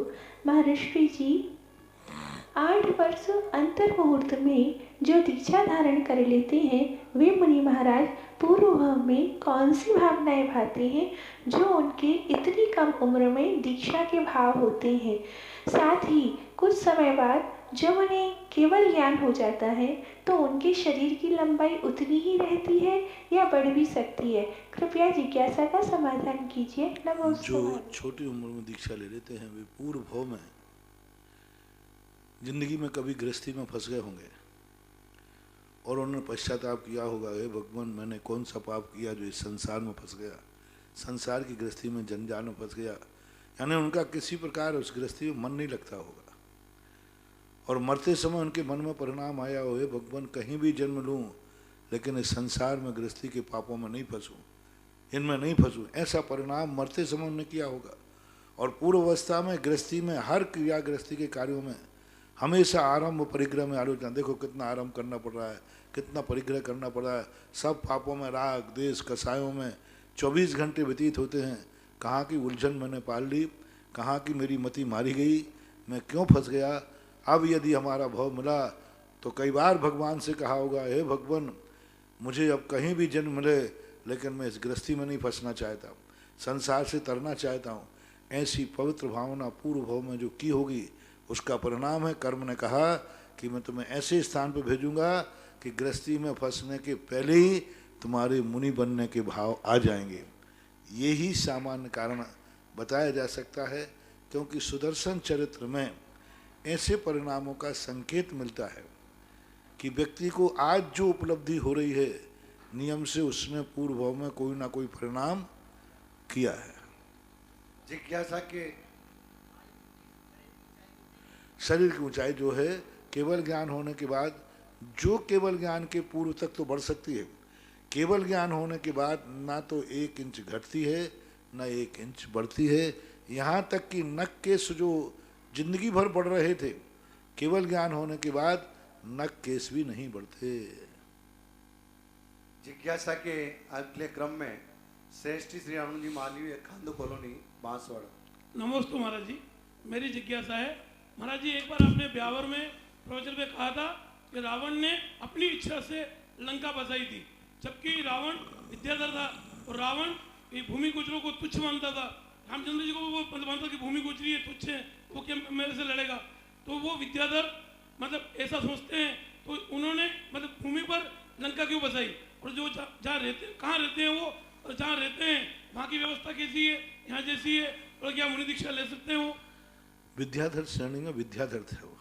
महाराज श्री जी 8 वर्ष अंतर मुहूर्त में जो दीक्षा धारण कर लेते हैं वे मुनि महाराज पूर्व भाव में कौन सी भावनाएं भाते हैं जो उनके इतनी कम उम्र में दीक्षा के भाव होते हैं। साथ ही कुछ समय बाद जब उन्हें केवल ज्ञान हो जाता है तो उनके शरीर की लंबाई उतनी ही रहती है या बढ़ भी सकती है। कृपया जिज्ञासा का समाधान कीजिए। नमस्ते। जो छोटी उम्र में दीक्षा ले लेते हैं वे पूर्व भाव में जिंदगी में कभी गृहस्थी में फंस गए होंगे और उन्होंने पश्चाताप किया होगा, हे भगवान मैंने कौन सा पाप किया जो इस संसार में फंस गया, संसार की गृहस्थी में जंजाल में फंस गया। यानी उनका किसी प्रकार उस गृहस्थी में मन नहीं लगता होगा और मरते समय उनके मन में परिणाम आया हो, हे भगवान कहीं भी जन्म लूँ लेकिन इस संसार में गृहस्थी के पापों में नहीं फंसूँ, इनमें नहीं फंसूँ, ऐसा परिणाम मरते समय उन्होंने किया होगा। और पूर्व अवस्था में गृहस्थी में हर क्रिया गृहस्थी के कार्यों में हमेशा आरंभ परिग्रह में आलोचना, देखो कितना आरंभ करना पड़ रहा है, कितना परिग्रह करना पड़ रहा है, सब पापों में राग देश कसायों में 24 घंटे व्यतीत होते हैं। कहाँ की उलझन मैंने पाल ली, कहाँ की मेरी मति मारी गई, मैं क्यों फंस गया। अब यदि हमारा भाव मिला तो कई बार भगवान से कहा होगा, हे भगवान मुझे अब कहीं भी जन्म मिले लेकिन मैं इस गृहस्थी में नहीं फंसना चाहता हूँ, संसार से तरना चाहता हूँ। ऐसी पवित्र भावना पूर्व भाव में जो की होगी उसका परिणाम है। कर्म ने कहा कि मैं तुम्हें ऐसे स्थान पर भेजूंगा कि गृहस्थी में फंसने के पहले ही तुम्हारे मुनि बनने के भाव आ जाएंगे। यही सामान्य कारण बताया जा सकता है क्योंकि सुदर्शन चरित्र में ऐसे परिणामों का संकेत मिलता है कि व्यक्ति को आज जो उपलब्धि हो रही है नियम से उसने पूर्व भाव में कोई ना कोई परिणाम किया है। जिज्ञासा के शरीर की ऊंचाई जो है केवल ज्ञान होने के बाद, जो केवल ज्ञान के पूर्व तक तो बढ़ सकती है, केवल ज्ञान होने के बाद ना तो 1 इंच घटती है ना 1 इंच बढ़ती है। यहाँ तक कि नख केस जो जिंदगी भर बढ़ रहे थे केवल ज्ञान होने के बाद नख केस भी नहीं बढ़ते। जिज्ञासा के अगले क्रम में श्रेष्ठी श्री अरुण जी मालवीय खांडू कॉलोनी बांसवाड़ा। नमस्ते महाराज जी, मेरी जिज्ञासा है महाराज जी, एक बार आपने ब्यावर में प्रवचन में कहा था कि रावण ने अपनी इच्छा से लंका बसाई थी, जबकि रावण विद्याधर था और रावण भूमि गुजरों को तुच्छ मानता था। रामचंद्र जी को वो मानता कि भूमि गुजरी है, तुच्छ है, वो क्या मेरे से लड़ेगा। तो वो विद्याधर मतलब ऐसा सोचते हैं तो उन्होंने मतलब भूमि पर लंका क्यों बसाई, और जो जहाँ रहते हैं कहाँ रहते हैं वो, और जहाँ रहते हैं वहाँ की व्यवस्था कैसी है, यहाँ जैसी है, और क्या मुनि दीक्षा ले सकते हैं वो। विद्याधर श्रेणी में विद्याधर थे वो,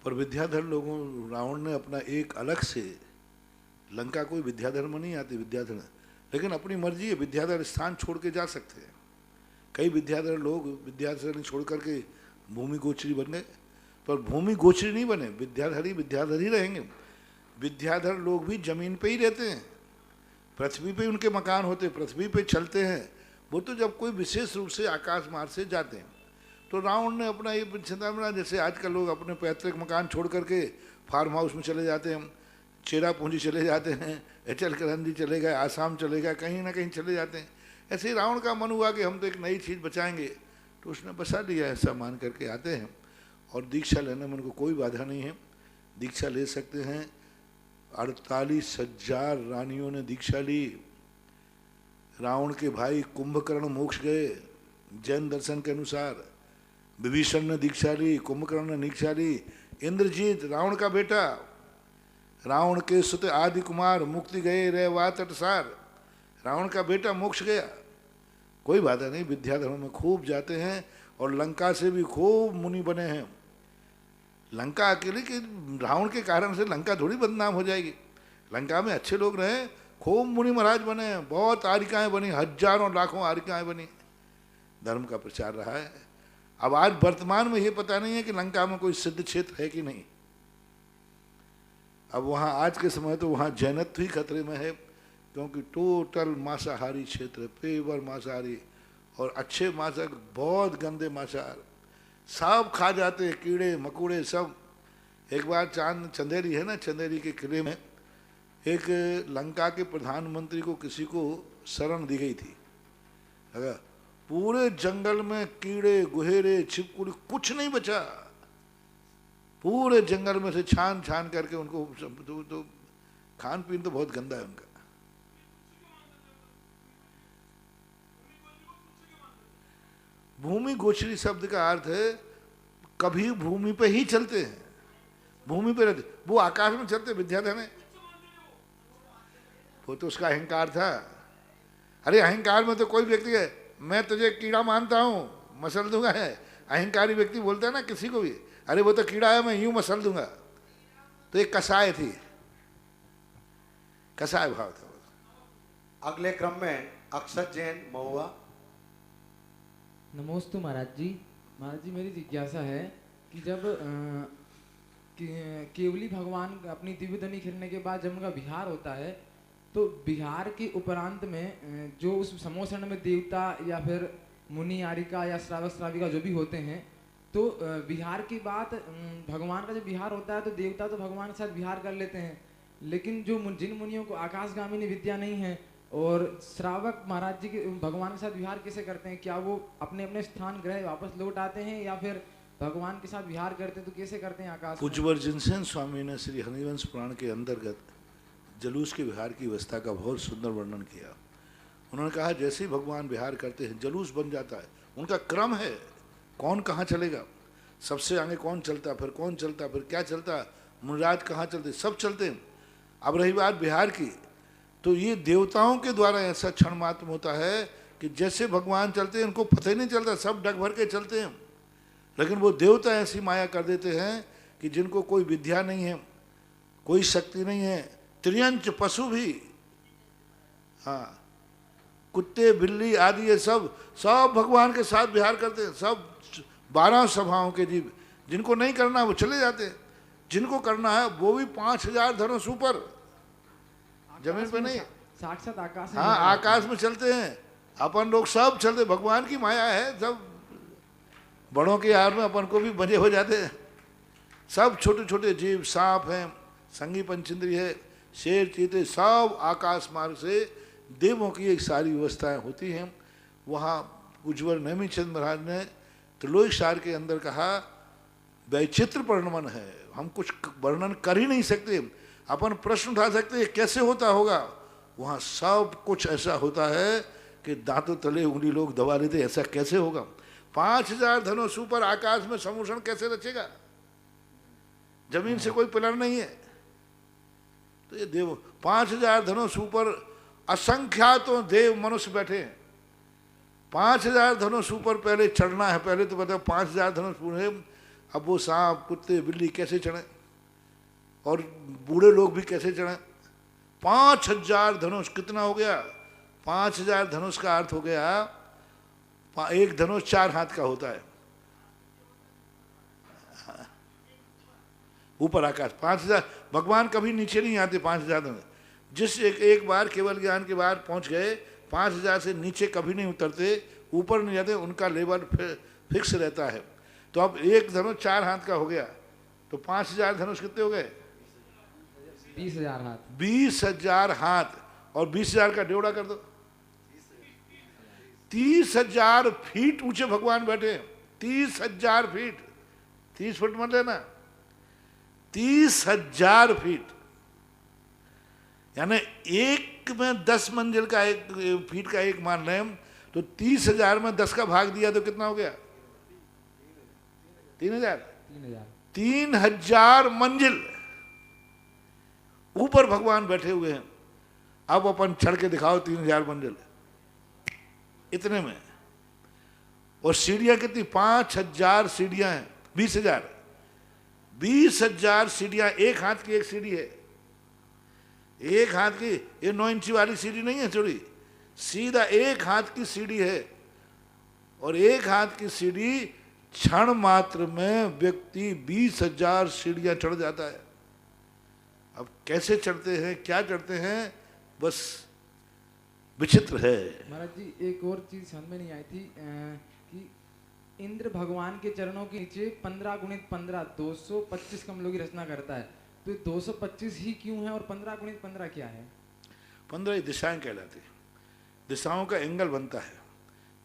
पर विद्याधर लोगों रावण ने अपना एक अलग से लंका कोई विद्याधर में नहीं आती विद्याधर, लेकिन अपनी मर्जी है, विद्याधर स्थान छोड़ के जा सकते हैं। कई विद्याधर लोग विद्याधर छोड़ करके भूमि गोचरी बन गए, पर भूमि गोचरी नहीं बने, विद्याधर ही रहेंगे। विद्याधर लोग भी जमीन पे ही रहते हैं, पृथ्वी पे उनके मकान होते, पृथ्वी पे चलते हैं। वो तो जब कोई विशेष रूप से आकाश मार्ग से जाते हैं। तो रावण ने अपना ये चिंता बना, जैसे आजकल लोग अपने पैतृक मकान छोड़ करके फार्म हाउस में चले जाते हैं, चेरापूंजी चले जाते हैं, एचलकरंजी चले गए, आसाम चले गए, कहीं ना कहीं चले जाते हैं। ऐसे ही रावण का मन हुआ कि हम तो एक नई चीज़ बचाएंगे, तो उसने बसा लिया, ऐसा मान करके आते हैं। और दीक्षा लेने में उनको कोई बाधा नहीं है, दीक्षा ले सकते हैं। 48,000 रानियों ने दीक्षा ली। रावण के भाई कुंभकर्ण मोक्ष गए जैन दर्शन के अनुसार, विभीषण ने दीक्षा ली, कुंभकर्ण ने दीक्षा ली, इंद्रजीत रावण का बेटा, रावण के सुत आदि कुमार मुक्ति गए रे वा तटसार, रावण का बेटा मोक्ष गया, कोई बाधा नहीं। विद्याधरों में खूब जाते हैं और लंका से भी खूब मुनि बने हैं। लंका अकेले कि रावण के कारण से लंका थोड़ी बदनाम हो जाएगी, लंका में अच्छे लोग रहे, खूब मुनि महाराज बने, बहुत आरिकाएं बनी, हजारों लाखों आरिकाएं बनी, धर्म का प्रचार रहा है। अब आज वर्तमान में ये पता नहीं है कि लंका में कोई सिद्ध क्षेत्र है कि नहीं। अब वहाँ आज के समय तो वहाँ जैनत्व ही खतरे में है, क्योंकि टोटल मांसाहारी क्षेत्र, पेवर मांसाहारी, और अच्छे मांसाहारी बहुत गंदे मांसाहार सब खा जाते हैं, कीड़े मकोड़े सब। एक बार चंदेरी है ना, चंदेरी के किले में एक लंका के प्रधानमंत्री को किसी को शरण दी गई थी। अगर पूरे जंगल में कीड़े गुहेरे छिपकली कुछ नहीं बचा, पूरे जंगल में से छान छान करके उनको तो खान पीन तो बहुत गंदा है उनका। भूमि गोचरी शब्द का अर्थ है कभी भूमि पे ही चलते हैं, भूमि पे रहते। वो आकाश में चलते विद्याधर है, वो तो उसका अहंकार था। अरे अहंकार में तो कोई व्यक्ति है, मैं तुझे कीड़ा मानता हूं मसल दूंगा, है अहंकारी व्यक्ति बोलता है ना किसी को भी, अरे वो तो कीड़ा है मैं यूं मसल दूंगा। तो एक कसाय थी, कसाय भाव था। अगले क्रम में अक्षत जैन महुआ। नमोस्तु महाराज जी। महाराज जी मेरी जिज्ञासा है कि जब केवली भगवान अपनी दिव्य ध्वनि खेलने के बाद जब उनका विहार होता है, तो विहार के उपरांत में जो उस समोसण में देवता या फिर मुनि आरिका या श्रावक श्राविका जो भी होते हैं, तो विहार की बात भगवान का जब विहार होता है तो देवता तो भगवान के साथ विहार कर लेते हैं, लेकिन जो जिन मुनियों को आकाशगामिनी विद्या नहीं है और श्रावक महाराज जी के भगवान के साथ विहार कैसे करते हैं? क्या वो अपने अपने स्थान ग्रह वापस लौट आते हैं या फिर भगवान के साथ विहार करते हैं तो कैसे करते हैं आकाश में? कुजवर जिनसेन स्वामी ने श्री हरिवंश पुराण के अंतर्गत जलूस के विहार की अवस्था का बहुत सुंदर वर्णन किया। उन्होंने कहा जैसे ही भगवान विहार करते हैं जलूस बन जाता है, उनका क्रम है, कौन कहाँ चलेगा, सबसे आगे कौन चलता, फिर कौन चलता, फिर क्या चलता, मुनिराज कहाँ चलते, सब चलते हैं। अब रही बात बिहार की, तो ये देवताओं के द्वारा ऐसा क्षण मात्र होता है कि जैसे भगवान चलते हैं उनको पता ही नहीं चलता, सब डग भर के चलते हैं। लेकिन वो देवता ऐसी माया कर देते हैं कि जिनको कोई विद्या नहीं है, कोई शक्ति नहीं है, त्रियंच पशु भी, हाँ कुत्ते बिल्ली आदि ये सब भगवान के साथ विहार करते हैं। सब 12 सभाओं के जीव, जिनको नहीं करना वो चले जाते हैं, जिनको करना है वो भी 5000 धनुष ऊपर, जमीन पे नहीं, साक्षात आकाश में। हाँ आकाश में चलते हैं। अपन लोग सब चलते, भगवान की माया है, सब बड़ों के यार में अपन को भी बंधे हो जाते हैं। सब छोटे छोटे जीव, सांप हैं, संगी पंचेंद्री है, शेर चीते, सब आकाश मार्ग से देवों की एक सारी व्यवस्थाएं होती हैं। वहाँ उज्ज्वल नेमिचंद महाराज ने त्रिलोक सार के अंदर कहा वैचित्र वर्णन है, हम कुछ वर्णन कर ही नहीं सकते। अपन प्रश्न उठा सकते हैं कैसे होता होगा, वहाँ सब कुछ ऐसा होता है कि दांतों तले उंगली लोग दबा लेते, ऐसा कैसे होगा। 5000 धनुष ऊपर आकाश में समूषण कैसे रचेगा, जमीन से कोई पिलर नहीं है। तो ये देव 5000 धनुष ऊपर असंख्यातों देव मनुष्य बैठे हैं। 5000 धनुष ऊपर पहले चढ़ना है, पहले तो बताओ 5000 धनुष पूरे, अब वो सांप कुत्ते बिल्ली कैसे चढ़े और बूढ़े लोग भी कैसे चढ़े। 5000 धनुष कितना हो गया, 5000 धनुष का अर्थ हो गया, एक धनुष 4 हाथ का होता है ऊपर आकाश। 5000 भगवान कभी नीचे नहीं आते। 5000 धनुष जिस एक बार केवल ज्ञान के बाद पहुंच गए, 5000 से नीचे कभी नहीं उतरते, ऊपर नहीं जाते, उनका लेवल फिक्स रहता है। तो अब एक धनुष 4 हाथ का हो गया, तो 5000 धनुष कितने हो गए, 20000 हाथ। 20000 हाथ और 20000 का ड्योड़ा कर दो, 30000 फीट ऊंचे भगवान बैठे। 30000 फीट, 30 फुट मत लेना, 30000 फीट, यानी एक में 10 मंजिल का एक फीट का एक मान लें, तो 30000 में 10 का भाग दिया तो कितना हो गया, 3000 मंजिल ऊपर भगवान बैठे हुए हैं। अब अपन चढ़ के दिखाओ 3000 मंजिल इतने में, और सीढ़ियां कितनी, 5000 सीढ़ियां हैं। 20000 सीढ़ियां, एक हाथ की एक सीढ़ी है, एक हाथ की, ये 9 इंची वाली सीढ़ी नहीं है चौड़ी, सीधा एक हाथ की सीढ़ी है। और एक हाथ की सीढ़ी क्षण मात्र में व्यक्ति 20000 सीढ़ियां चढ़ जाता है। अब कैसे चढ़ते हैं, क्या चढ़ते हैं, बस विचित्र है। महाराज जी एक और चीज समझ में नहीं आई थी कि इंद्र भगवान के चरणों के नीचे 15 गुणित 15 225 कमलों की रचना करता है, तो ये 225 ही क्यों है और 15 गुणित 15 क्या है? 15 दिशाएं कहलाती हैं, दिशाओं का एंगल बनता है।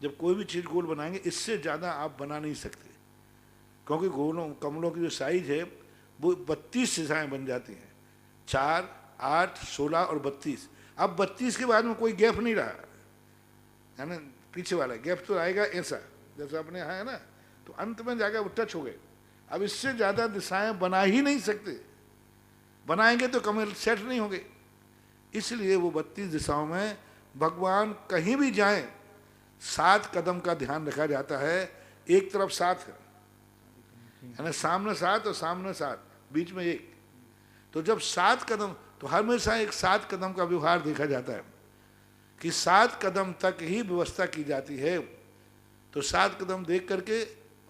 जब कोई भी चीज़ गोल बनाएंगे इससे ज़्यादा आप बना नहीं सकते, क्योंकि गोलों कमलों की जो साइज है वो 32 दिशाएं बन जाती हैं, 4, 8, 16 और 32। अब 32 के बाद में कोई गैप नहीं रहा है ना, पीछे वाला गैप तो आएगा ऐसा जैसा अपने यहाँ है ना, तो अंत में जाकर वो टच हो गए। अब इससे ज़्यादा दिशाएं बना ही नहीं सकते, बनाएंगे तो कमल सेट नहीं होंगे। इसलिए वो 32 दिशाओं में भगवान कहीं भी जाएं 7 कदम का ध्यान रखा जाता है। एक तरफ 7 है ना, सामने 7 और सामने 7, बीच में 1, तो जब 7 कदम, तो हमेशा एक 7 कदम का व्यवहार देखा जाता है कि 7 कदम तक ही व्यवस्था की जाती है। तो 7 कदम देख करके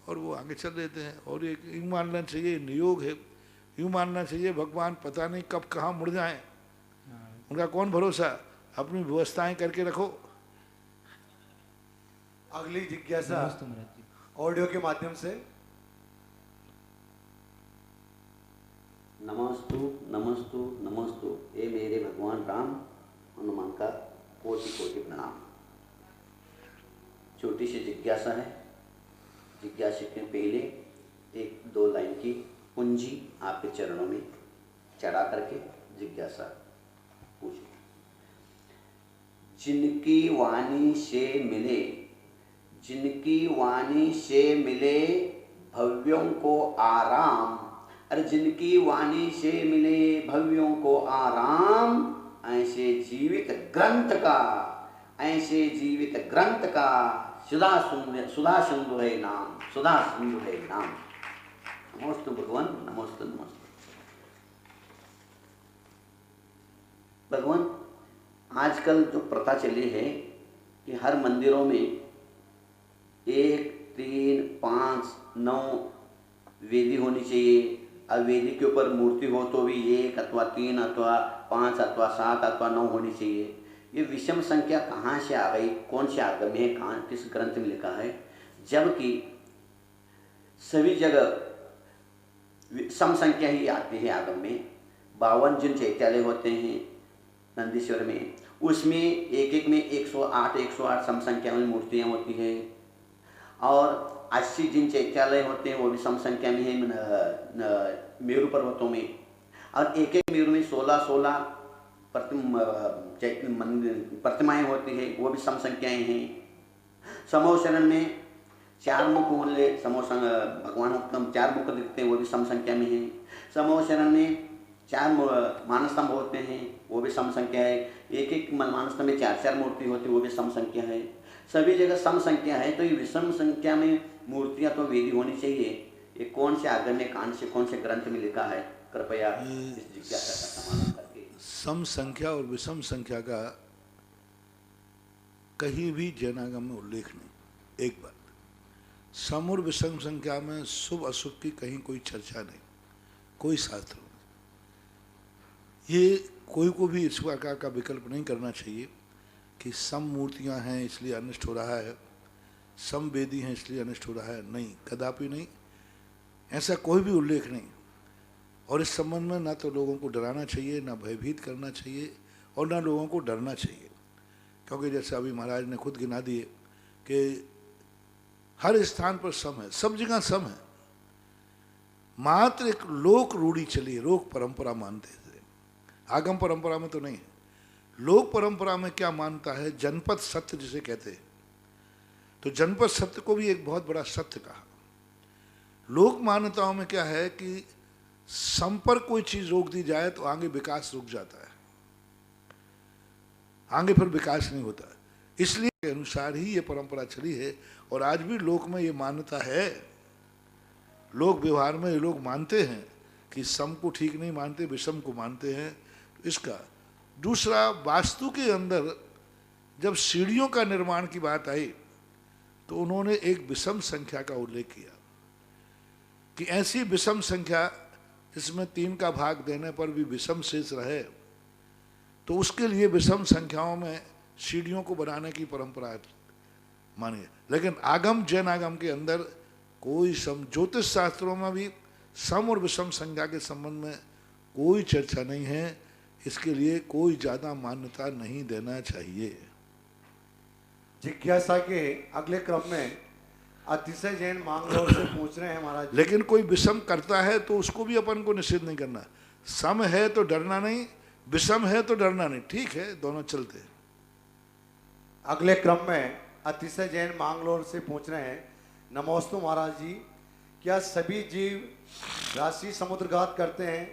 और वो आगे चल देते हैं। और एक यूँ मानना चाहिए नियोग है, यूँ मानना चाहिए भगवान पता नहीं कब कहाँ मुड़ जाएं, उनका कौन भरोसा, अपनी व्यवस्थाएं करके रखो। अगली जिज्ञासा नमस्ते महाराज जी। ऑडियो के माध्यम से। नमस्तु नमस्तु नमस्तु। ये मेरे भगवान राम हनुमान का कोटि कोटि प्रणाम। छोटी सी जिज्ञासा है। जिज्ञासा के पहले 1-2 लाइन की पूंजी आपके चरणों में चढ़ा करके जिज्ञासा पूछो। जिनकी वाणी से मिले, जिनकी वाणी से मिले भव्यों को आराम, अरे जिनकी वाणी से मिले भव्यों को आराम, ऐसे जीवित ग्रंथ का, ऐसे जीवित ग्रंथ का सुधा सिंधु है नाम, सुधा सिंधु है नाम। नमोस्तु भगवान, नमोस्तु नमोस्तु। भगवान आजकल जो प्रथा चली है कि हर मंदिरों में 1, 3, 5, 9 वेदी होनी चाहिए। अब वेदी के ऊपर मूर्ति हो तो भी 1 अथवा 3 अथवा 5 अथवा 7 अथवा 9 होनी चाहिए। ये विषम संख्या कहाँ से आ गई, कौन से आगम में, कहाँ किस ग्रंथ में लिखा है? जबकि सभी जगह सम संख्या ही आती है आगम में। 52 जिन चैत्यालय होते हैं नंदीश्वर में, उसमें एक में 108 सम संख्या में मूर्तियाँ होती है। और 80 जिन चैत्यालय होते हैं वो भी सम संख्या में है मेरु पर्वतों में। और एक मेरु में 16 प्रतिमाएँ होती है, वो भी सम संख्याएँ हैं। समोशरण में 4 मुख वाले भगवान को 4 मुख दिखते हैं, वो भी सम संख्या में है। समोशरण में 4 मानस्तंभ होते हैं, वो भी सम संख्या है। एक मानस्तंभ में 4 मूर्ति होती है, वो भी सम संख्या है। सभी जगह सम संख्या है। तो ये विषम संख्या में मूर्तियां तो वेदी होनी चाहिए। ये कौन से आगम में, कान से, कौन से ग्रंथ में लिखा है? कृपया इस जिज्ञासा का समाधान करके। सम संख्या और विषम संख्या का कहीं भी जैनागम में उल्लेख नहीं। एक बात, सम और विषम संख्या में शुभ अशुभ की कहीं कोई चर्चा नहीं, कोई शास्त्र नहीं। ये कोई को भी इस प्रकार का विकल्प नहीं करना चाहिए कि सम मूर्तियां हैं इसलिए अनिष्ट हो रहा है, सम वेदी हैं इसलिए अनिष्ट हो रहा है। नहीं, कदापि नहीं, ऐसा कोई भी उल्लेख नहीं। और इस संबंध में ना तो लोगों को डराना चाहिए, ना भयभीत करना चाहिए, और ना लोगों को डरना चाहिए। क्योंकि जैसे अभी महाराज ने खुद गिना दिए कि हर स्थान पर सम है, सब जगह सम है। मात्र एक लोक रूढ़ी चली है, लोक परंपरा मानते थे, आगम परंपरा में तो नहीं है। लोक परंपरा में क्या मानता है? जनपद सत्य जिसे कहते हैं। तो जनपद सत्य को भी एक बहुत बड़ा सत्य कहा। लोक मान्यताओं में क्या है कि सम पर कोई चीज रोक दी जाए तो आगे विकास रुक जाता है, आगे फिर विकास नहीं होता। इसलिए के अनुसार ही ये परंपरा चली है। और आज भी लोक में ये मान्यता है, लोक व्यवहार में ये लोग मानते हैं कि सम को ठीक नहीं मानते, विषम को मानते हैं। इसका दूसरा, वास्तु के अंदर जब सीढ़ियों का निर्माण की बात आई तो उन्होंने एक विषम संख्या का उल्लेख किया कि ऐसी विषम संख्या इसमें 3 का भाग देने पर भी विषम शेष रहे तो उसके लिए विषम संख्याओं में सीढ़ियों को बनाने की परंपरा मानिए। लेकिन आगम जैन आगम के अंदर कोई ज्योतिष शास्त्रों में भी सम और विषम संख्या के संबंध में कोई चर्चा नहीं है, इसके लिए कोई ज़्यादा मान्यता नहीं देना चाहिए। जिज्ञासा के अगले क्रम में अतिशय जैन मांगलोर से पूछ रहे हैं महाराज। लेकिन कोई विषम करता है तो उसको भी अपन को निषेध नहीं करना। सम है तो डरना नहीं, विषम है तो डरना नहीं, ठीक है, दोनों चलते हैं। अगले क्रम में अतिशय जैन मांगलोर से पूछ रहे हैं, नमोस्तु महाराज जी, क्या सभी जीव राशि समुद्रघात करते हैं?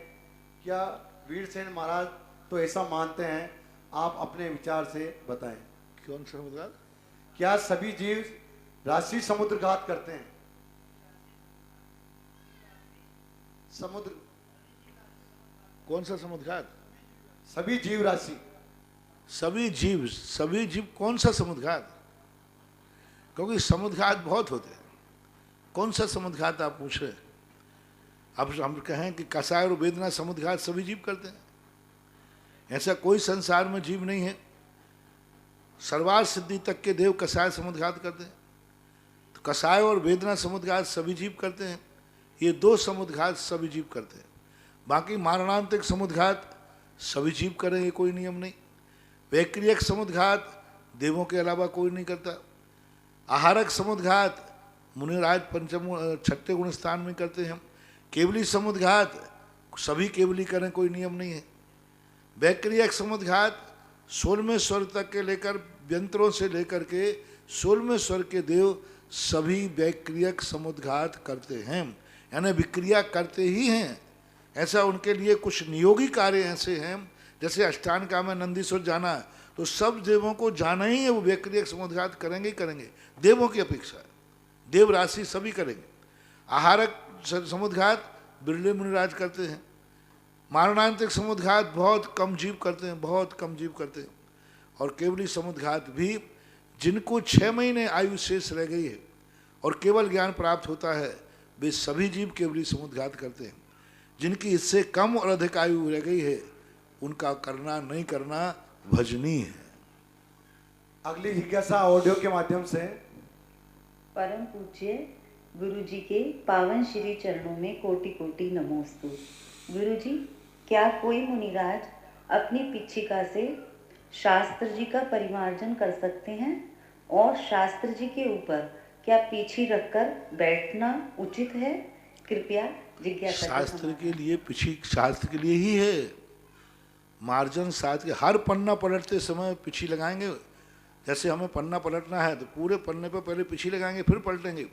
क्या वीरसेन महाराज तो ऐसा मानते हैं? आप अपने विचार से बताएं। कौन सा समुद्रघात? क्या सभी जीव राशि समुद्रघात करते हैं? समुद्र कौन सा समुद्रघात? सभी जीव राशि। सभी जीव कौन सा समुद्रघात? क्योंकि समुद्रघात बहुत होते हैं। कौन सा समुद्रघात आप पूछ रहे हैं? अब हम कहें कि कसाय और वेदना समुद्रघात सभी जीव करते हैं, ऐसा कोई संसार में जीव नहीं है। सर्वार सिद्धि तक के देव कसाय समुद्रघात करते हैं, तो कसाय और वेदना समुद्रघात सभी जीव करते हैं। ये 2 समुद्रघात सभी जीव करते हैं। बाकी मारणांतिक समुद्रघात सभी जीव करें ये कोई नियम नहीं। वैक्रियक समुद्रघात देवों के अलावा कोई नहीं करता। आहारक समुद्रघात मुनिराज पंचम 6ठे गुण स्थान में करते हैं। केवली समुद्रघात सभी केवली करें कोई नियम नहीं है। वैक्रियक समुद्रघात 16वें स्वर तक के लेकर व्यंतरों से लेकर के 16वें स्वर के देव सभी वैक्रियक समुद्रघात करते हैं, यानी विक्रिया करते ही हैं। ऐसा उनके लिए कुछ नियोगी कार्य ऐसे हैं, जैसे अष्टांगा में नंदीश्वर जाना है तो सब देवों को जाना ही है, वो वैक्रियक समुद्रघात करेंगे ही करेंगे, देवों की अपेक्षा। देव राशि सभी करेंगे। आहारक समुद्रघात बिरले मुनिराज करते हैं। मारणांतिक समुद्रघात बहुत कम जीव करते हैं, बहुत कम जीव करते हैं। और केवली समुद्रघात भी जिनको 6 महीने आयु शेष रह गई है और केवल ज्ञान प्राप्त होता है, वे सभी जीव केवली समुद्रघात करते हैं। जिनकी इससे कम और अधिक आयु रह गई है, उनका करना नहीं करना भजनीय है। अगली जिज्ञासा ऑडियो के माध्यम से। परम पूज्य गुरु जी के पावन श्री चरणों में कोटि कोटि नमोस्तु। गुरु जी, क्या कोई मुनिराज अपनी पिच्छिका से शास्त्र जी का परिमार्जन कर सकते हैं? और शास्त्र जी के ऊपर क्या पीछी रखकर बैठना उचित है? कृपया जिज्ञासा। शास्त्र के लिए पिछी शास्त्र के लिए ही है मार्जन। शास्त्र के हर पन्ना पलटते समय पिछी लगाएंगे। जैसे हमें पन्ना पलटना है तो पूरे पन्ने पर पहले पिछी लगाएंगे फिर पलटेंगे।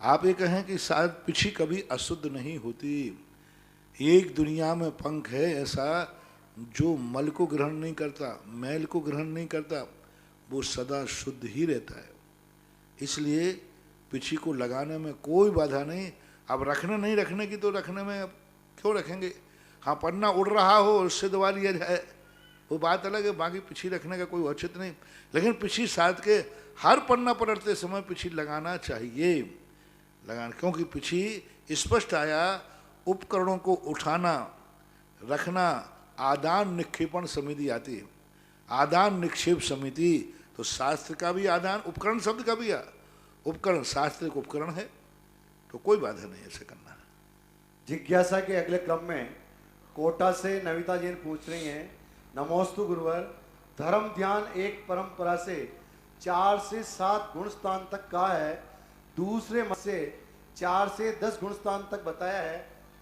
आप ये कहें कि शायद पिछी कभी अशुद्ध नहीं होती। एक दुनिया में पंख है ऐसा जो मल को ग्रहण नहीं करता, मैल को ग्रहण नहीं करता, वो सदा शुद्ध ही रहता है। इसलिए पिछी को लगाने में कोई बाधा नहीं। अब रखने नहीं रखने की तो रखने में अब क्यों रखेंगे? हाँ, पन्ना उड़ रहा हो उससे दबा लिया जाए वो बात अलग है, बाकी पिछी रखने का कोई औचित नहीं। लेकिन पिछी साथ के हर पन्ना पलटते समय पिछी लगाना चाहिए, क्योंकि पिछी स्पष्ट आया उपकरणों को उठाना रखना, आदान निक्षेपण समिति आती है। आदान निक्षेप समिति तो शास्त्र का भी आदान, उपकरण शब्द का भी उपकरण शास्त्र का उपकरण है, तो कोई बाधा नहीं ऐसे करना है। जिज्ञासा के अगले क्रम में कोटा से नविता जैन पूछ रही हैं, नमोस्तु गुरुवर, धर्म ध्यान एक परंपरा से 4 से 7 गुण स्थान तक कहा है, दूसरे मत से 4 से 10 गुण स्थान तक बताया है।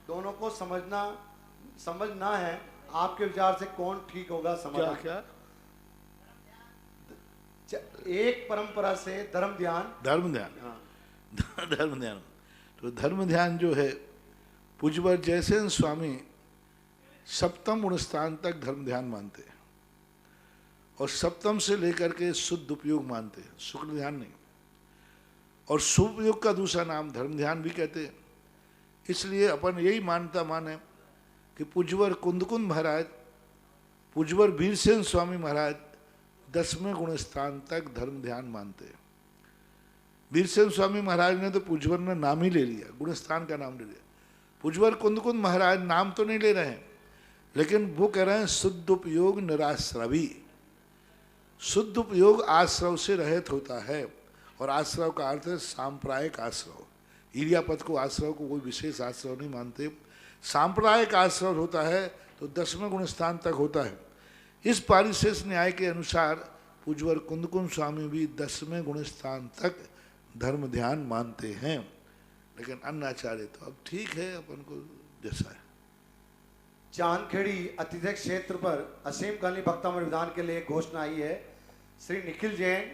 दोनों को समझना है, आपके विचार से कौन ठीक होगा? समझना क्या? एक परंपरा से धर्म ध्यान। हाँ। धर्म ध्यान तो धर्म ध्यान जो है, पूज्यवर जयसेन स्वामी 7वें गुण स्थान तक धर्म ध्यान मानते हैं और 7वें से लेकर के शुद्ध उपयोग मानते हैं, शुक्ल ध्यान नहीं। और शुभ का दूसरा नाम धर्म ध्यान भी कहते हैं। इसलिए अपन यही मानता माने कि पूज्यवर कुंदकुंद महाराज, पूज्यवर वीरसेन स्वामी महाराज 10वें गुण स्थान तक धर्म ध्यान मानते हैं। वीरसेन स्वामी महाराज ने तो पूज्यवर ने नाम ही ले लिया, गुण स्थान का नाम ले लिया। पूज्यवर कुंदकुंद महाराज नाम तो नहीं ले रहे हैं, लेकिन वो कह रहे हैं शुद्ध उपयोग निराश्रवी। शुद्ध उपयोग आश्रव से रहित होता है, और आश्रव का अर्थ है सांप्रदायिक आश्रव। इरियापद को आश्रव को कोई विशेष आश्रव नहीं मानते। सांप्रदायिक आश्रव होता है तो 10वें गुण स्थान तक होता है। इस पारिशेष न्याय के अनुसार पूज्यवर कुंदकुंद स्वामी भी 10वें गुण स्थान तक धर्म ध्यान मानते हैं, लेकिन अन्य आचार्य तो अब ठीक है, अपन को जैसा है। चांदखेड़ी अतिथि क्षेत्र पर असीम कालीन भक्तामृत विधान के लिए घोषणा आई है। श्री निखिल जैन,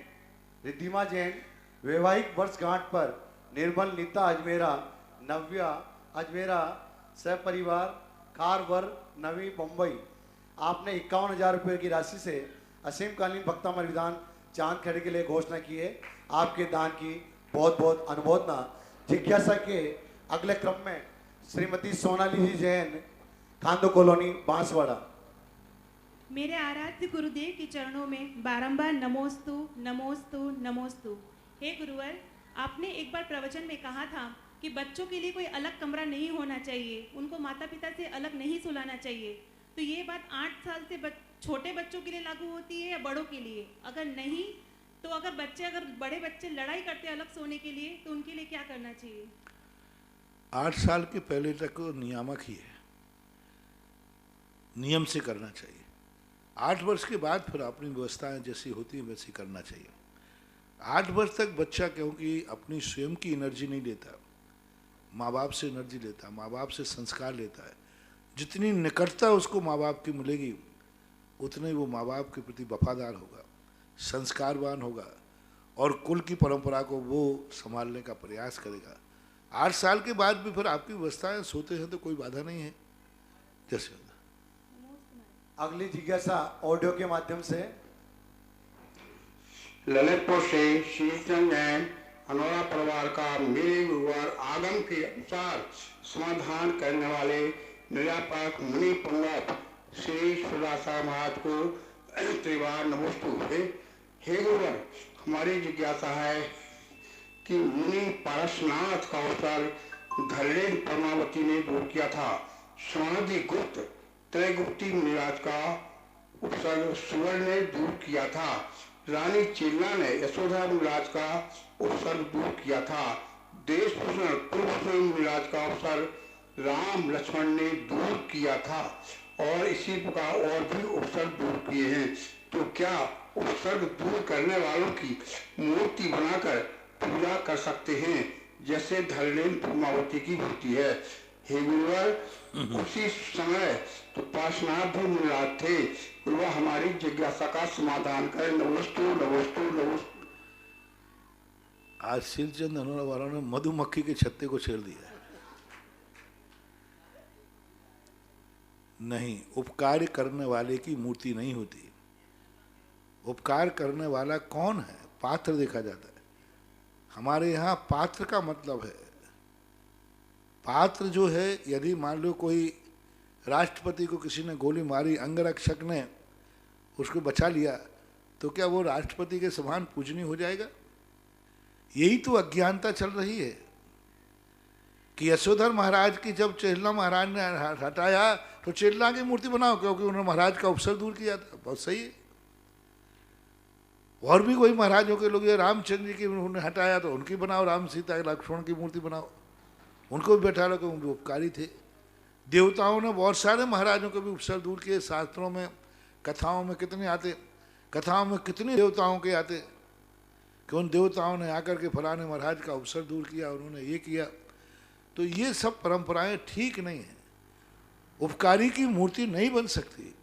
रिद्धिमा जैन वैवाहिक वर्षगांठ पर निर्मल नीता अजमेरा, नव्या अजमेरा सहपरिवार कारवर नवी मुंबई, आपने 51,000 रुपये की राशि से असीम कालीन भक्तामृत विधान चांदखेड़ी के लिए घोषणा की है। आपके दान की बहुत बहुत अनुमोदना। जिज्ञासा के अगले क्रम में श्रीमती सोनाली जी जैन, कांदो कॉलोनी बांसवाड़ा। मेरे आराध्य गुरुदेव के चरणों में बारंबार नमोस्तु नमोस्तु नमोस्तु। हे गुरुवर, आपने एक बार प्रवचन में कहा था कि बच्चों के लिए कोई अलग कमरा नहीं होना चाहिए, उनको माता पिता से अलग नहीं सुलाना चाहिए। तो ये बात 8 साल से छोटे बच्चों के लिए लागू होती है या बड़ों के लिए? अगर नहीं तो अगर बड़े बच्चे लड़ाई करते हैं अलग सोने के लिए, तो उनके लिए क्या करना चाहिए? 8 साल के पहले तक नियामक ही है, नियम से करना चाहिए। 8 वर्ष के बाद फिर अपनी व्यवस्थाएं जैसी होती है वैसी करना चाहिए। 8 वर्ष तक बच्चा क्योंकि अपनी स्वयं की एनर्जी नहीं लेता, माँ बाप से एनर्जी लेता, माँ बाप से संस्कार लेता है। जितनी निकटता उसको माँ बाप की मिलेगी उतने ही वो माँ बाप के प्रति वफादार होगा, संस्कारवान होगा, और कुल की परंपरा को वो संभालने का प्रयास करेगा। 8 साल के बाद भी फिर आपकी व्यवस्थाएं सोते हैं तो कोई बाधा नहीं है, जैसे अगली जिज्ञासा ऑडियो के माध्यम से। ललितपुर से शीर्षन जैन अनोरा परिवार का मेरे गुरुवार आगम के अनुसार समाधान करने वाले निरापक मुनि पंडित श्री सुदासा महाराज को त्रिवार नमोस्तु। हे गुरुवर, हमारी जिज्ञासा है कि मुनि पारसनाथ का अवसर धल्लेन परमावती ने दूर किया था। स्वामी गुप्त त्रैगुप्ती मुनिराज का उपसर्ग सुवर्ण ने दूर किया था। रानी चिल्ला ने यशोधरा मुनिराज का उपसर्ग दूर किया था। देश भूषण कुलभूषण मुनिराज का उपसर्ग राम लक्ष्मण ने दूर किया था, और इसी प्रकार और भी उपसर्ग दूर किए हैं। तो क्या उपसर्ग दूर करने वालों की मूर्ति बनाकर पूजा कर सकते हैं, जैसे धल्लेन पद्मावती की मूर्ति है? हे गुरुवर, उसी समय तो पार्श्वनाथ भी मुनिराज थे। गुरुवर, हमारी जिज्ञासा का समाधान करें। नमोस्तु नमोस्तु नमोस्तु। आज शिवचंद अनोरा वालों ने मधुमक्खी के छत्ते को छेड़ दिया है। नहीं, उपकार करने वाले की मूर्ति नहीं होती। उपकार करने वाला कौन है? पात्र देखा जाता है। हमारे यहाँ पात्र का मतलब है, पात्र जो है, यदि मान लो कोई राष्ट्रपति को किसी ने गोली मारी, अंगरक्षक ने उसको बचा लिया, तो क्या वो राष्ट्रपति के समान पूजनीय हो जाएगा? यही तो अज्ञानता चल रही है कि यशोधर महाराज की जब चेल्ला महाराज ने हटाया तो चेल्ला की मूर्ति बनाओ, क्योंकि उन्होंने महाराज का उपसर्ग दूर किया था। बहुत सही है। और भी कोई महाराजों के लोग, रामचंद्र जी की उन्होंने हटाया तो उनकी बनाओ, राम सीता लक्ष्मण की मूर्ति बनाओ, उनको भी बैठा लो, क्योंकि उपकारी थे। देवताओं ने बहुत सारे महाराजों के भी उपसर्ग दूर किए। शास्त्रों में, कथाओं में कितने आते, कथाओं में कितने देवताओं के आते कि उन देवताओं ने आकर के फलाने महाराज का उपसर्ग दूर किया, उन्होंने ये किया। तो ये सब परंपराएं ठीक नहीं है। उपकारी की मूर्ति नहीं बन सकती,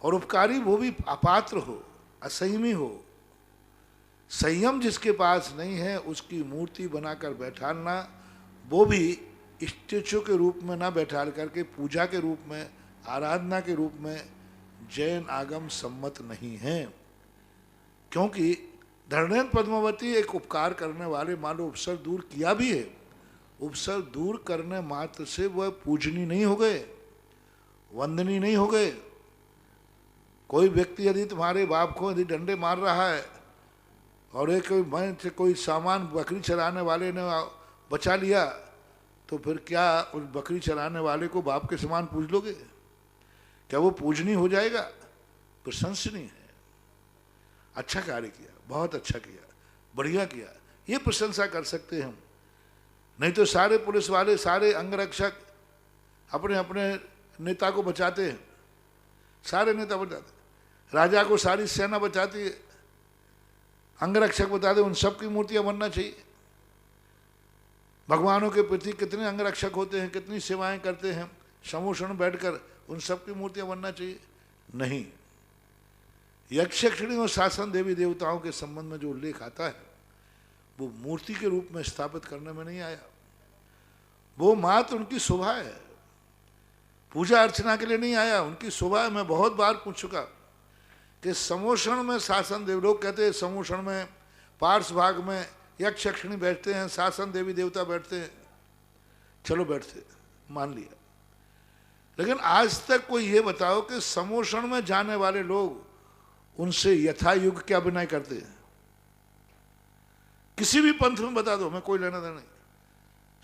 और उपकारी वो भी अपात्र हो, असंयमी हो। संयम जिसके पास नहीं है उसकी मूर्ति बनाकर बैठाना, वो भी स्टेचू के रूप में ना बैठाल करके पूजा के रूप में, आराधना के रूप में जैन आगम सम्मत नहीं है। क्योंकि धर्मेंद्र पद्मावती एक उपकार करने वाले, मान लो उपसर्ग दूर किया भी है, उपसर्ग दूर करने मात्र से वह पूजनीय नहीं हो गए, वंदनीय नहीं हो गए। कोई व्यक्ति यदि तुम्हारे बाप को यदि डंडे मार रहा है और एक कोई सामान बकरी चराने वाले ने बचा लिया, तो फिर क्या उस बकरी चराने वाले को बाप के समान पूज लोगे? क्या वो पूजनीय हो जाएगा? प्रशंसनीय है, अच्छा कार्य किया, बहुत अच्छा किया, बढ़िया किया, ये प्रशंसा कर सकते हैं हम। नहीं तो सारे पुलिस वाले, सारे अंगरक्षक अपने अपने नेता को बचाते हैं, सारे नेता बचाते, राजा को सारी सेना बचाती है, अंगरक्षक बताते, उन सब की मूर्तियां बनना चाहिए। भगवानों के प्रति कितने अंगरक्षक होते हैं, कितनी सेवाएं करते हैं, समूषण बैठकर उन सब की मूर्तियां बनना चाहिए? नहीं। यक्षिणी और शासन देवी देवताओं के संबंध में जो उल्लेख आता है वो मूर्ति के रूप में स्थापित करने में नहीं आया। वो मात्र उनकी शोभा है, पूजा अर्चना के लिए नहीं आया, उनकी शोभा है। मैं बहुत बार पूछ चुका कि समूषण में शासन देव, लोग कहते हैं समूषण में पार्श्व भाग में यक्षिणी बैठते हैं, शासन देवी देवता बैठते हैं, चलो बैठते, मान लिया। लेकिन आज तक कोई ये बताओ कि समूषण में जाने वाले लोग उनसे यथायुग क्या विनय करते हैं? किसी भी पंथ में बता दो, मैं कोई लेना देना नहीं।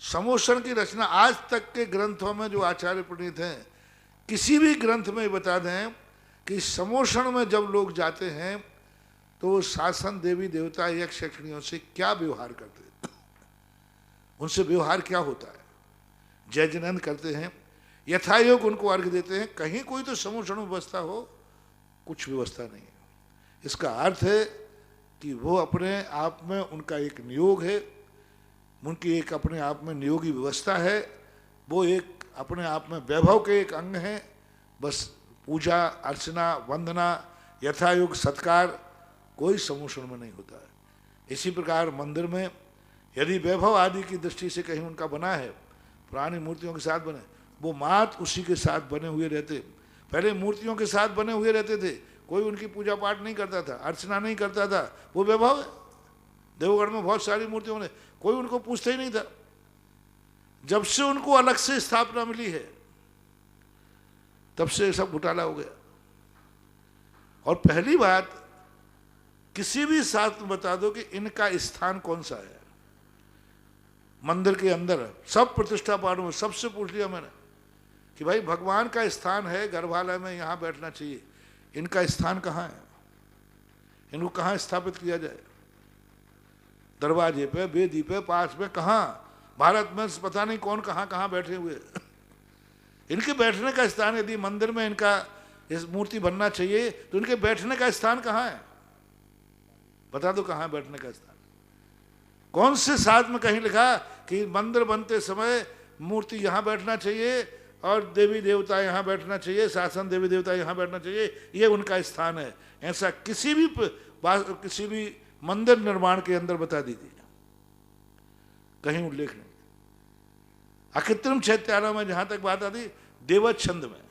समूषण की रचना आज तक के ग्रंथों में जो आचार्य प्रणीत हैं, किसी भी ग्रंथ में बता दें कि समूषण में जब लोग जाते हैं तो शासन देवी देवता यक्षिणियों से क्या व्यवहार करते हैं, उनसे व्यवहार क्या होता है? जय जनन करते हैं, यथायोग उनको अर्घ देते हैं। कहीं कोई तो समूषण में व्यवस्था हो? कुछ व्यवस्था नहीं है। इसका अर्थ है कि वो अपने आप में उनका एक नियोग है, उनकी एक अपने आप में नियोगी व्यवस्था है, वो एक अपने आप में वैभव के एक अंग है। बस पूजा अर्चना वंदना यथायोग सत्कार कोई समूषण में नहीं होता है। इसी प्रकार मंदिर में यदि वैभव आदि की दृष्टि से कहीं उनका बना है, पुरानी मूर्तियों के साथ बने, वो मात्र उसी के साथ बने हुए रहते। पहले मूर्तियों के साथ बने हुए रहते थे, कोई उनकी पूजा पाठ नहीं करता था, अर्चना नहीं करता था, वो वैभव है। देवगढ़ में बहुत सारी मूर्तियों ने, कोई उनको पूछता ही नहीं था। जब से उनको अलग से स्थापना मिली है तब से सब घोटाला हो गया। और पहली बात, किसी भी शास्त्र में बता दो कि इनका स्थान कौन सा है मंदिर के अंदर। सब प्रतिष्ठा पाठों में सबसे पूछ लिया मैंने कि भाई भगवान का स्थान है गर्भालय में, यहाँ बैठना चाहिए, इनका स्थान कहाँ है, इनको कहाँ स्थापित किया जाए? दरवाजे पे, वेदी पे, पास में, कहाँ? भारत में पता नहीं कौन कहाँ कहाँ बैठे हुए। इनके बैठने का स्थान, यदि मंदिर में इनका इस मूर्ति बनना चाहिए तो इनके बैठने का स्थान कहाँ है? बता दो कहाँ बैठने का स्थान? कौन से शास्त्र में कहीं लिखा कि मंदिर बनते समय मूर्ति यहाँ बैठना चाहिए और देवी देवता यहाँ बैठना चाहिए, शासन देवी देवता यहाँ बैठना चाहिए, ये उनका स्थान है? ऐसा किसी भी मंदिर निर्माण के अंदर बता दीजिए, कहीं उल्लेख नहीं। अकृत्रिम चैत्यालय में जहाँ तक बात आती, देवच्छंद में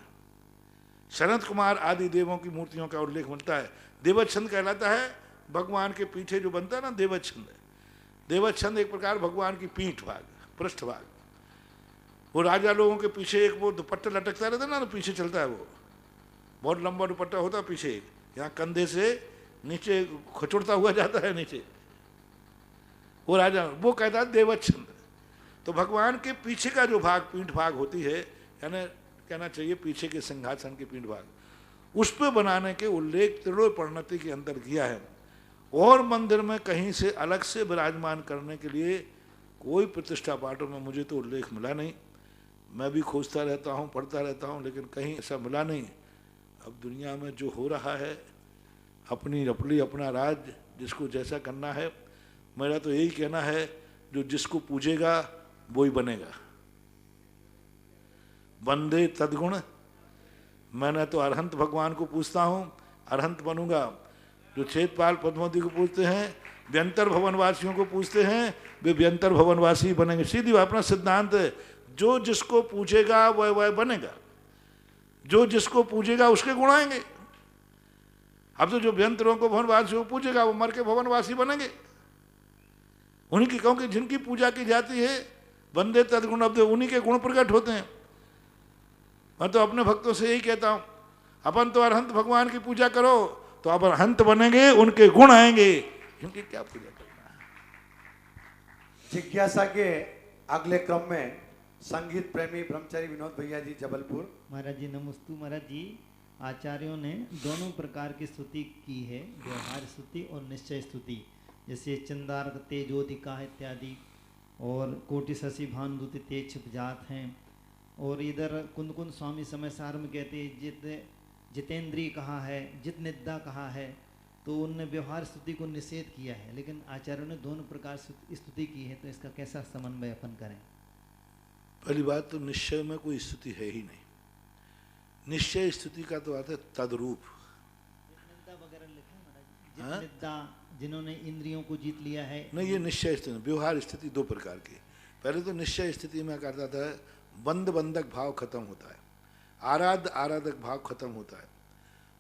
सनत कुमार आदि देवों की मूर्तियों का उल्लेख मिलता है। देवच्छंद कहलाता है भगवान के पीछे जो बनता है ना, देवच्छंद। देवच्छंद एक प्रकार भगवान की पीठ भाग, पृष्ठ भाग। वो राजा लोगों के पीछे एक वो दुपट्टा लटकता रहता है ना, पीछे चलता है, वो बहुत लंबा दुपट्टा होता है पीछे, यहाँ कंधे से नीचे खचुड़ता हुआ जाता है नीचे, वो राजा, वो कहता है देवच्छंद। तो भगवान के पीछे का जो भाग, पीठ भाग होती है, यानी कहना चाहिए पीछे के सिंहासन के पीठ भाग, उस पर बनाने के उल्लेख त्रिलोक परिणति के अंदर किया है। और मंदिर में कहीं से अलग से विराजमान करने के लिए कोई प्रतिष्ठा पाठों में मुझे तो उल्लेख मिला नहीं। मैं भी खोजता रहता हूँ, पढ़ता रहता हूँ, लेकिन कहीं ऐसा मिला नहीं। अब दुनिया में जो हो रहा है, अपनी अपना राज, जिसको जैसा करना है, मेरा तो यही कहना है, जो जिसको पूजेगा वो ही बनेगा। बंदे तद्गुण, मैंने तो अरहंत भगवान को पूछता हूँ, अरहंत बनूंगा। जो क्षेत्रपाल पद्मावती को पूछते हैं, व्यंतर भवनवासियों को पूछते हैं, वे व्यंतर भवनवासी बनेंगे। सीधी अपना सिद्धांत है, जो जिसको पूछेगा वह बनेगा, जो जिसको पूजेगा उसके गुण आएंगे। अब तो जो व्यंतरों को भवनवासियों को पूजेगा वो मर के भवनवासी बनेंगे उन्हीं की, क्योंकि जिनकी पूजा की जाती है बंदे तद्गुण, अब उन्हीं के गुण प्रकट होते हैं। मैं तो अपने भक्तों से यही कहता हूँ, अपन तो अरहंत भगवान की पूजा करो तो अब अरहंत बनेंगे, उनके गुण आएंगे, इनकी क्या पूजा करना है। जिज्ञासा के अगले क्रम में संगीत प्रेमी ब्रह्मचारी विनोद भैया जी जबलपुर। महाराज जी नमस्तु। महाराज जी आचार्यों ने दोनों प्रकार की स्तुति की है, व्यवहार स्तुति और निश्चय स्तुति, जैसे चंदार तेजोदिका इत्यादि, और कोटि शशि भानुदूति तेज छिप जात हैं। और इधर कुंद कुंद स्वामी समय सार में कहते हैं जितेंद्रीय कहा है, जित निद्दा कहा है, तो उनने व्यवहार स्तुति को निषेध किया है, लेकिन आचार्यों ने दोनों प्रकार स्तुति की है, तो इसका कैसा समन्वय अपन करें? पहली बात तो निश्चय में कोई स्तुति है ही नहीं। निश्चय स्तुति का तो आता है तद्रूप। जिन्होंने इंद्रियों को जीत लिया है, नहीं, ये निश्चय स्थिति। व्यवहार स्थिति दो प्रकार की। पहले तो निश्चय स्थिति में कहता था बंद बंधक भाव खत्म होता है, आराध आराधक भाव खत्म होता है।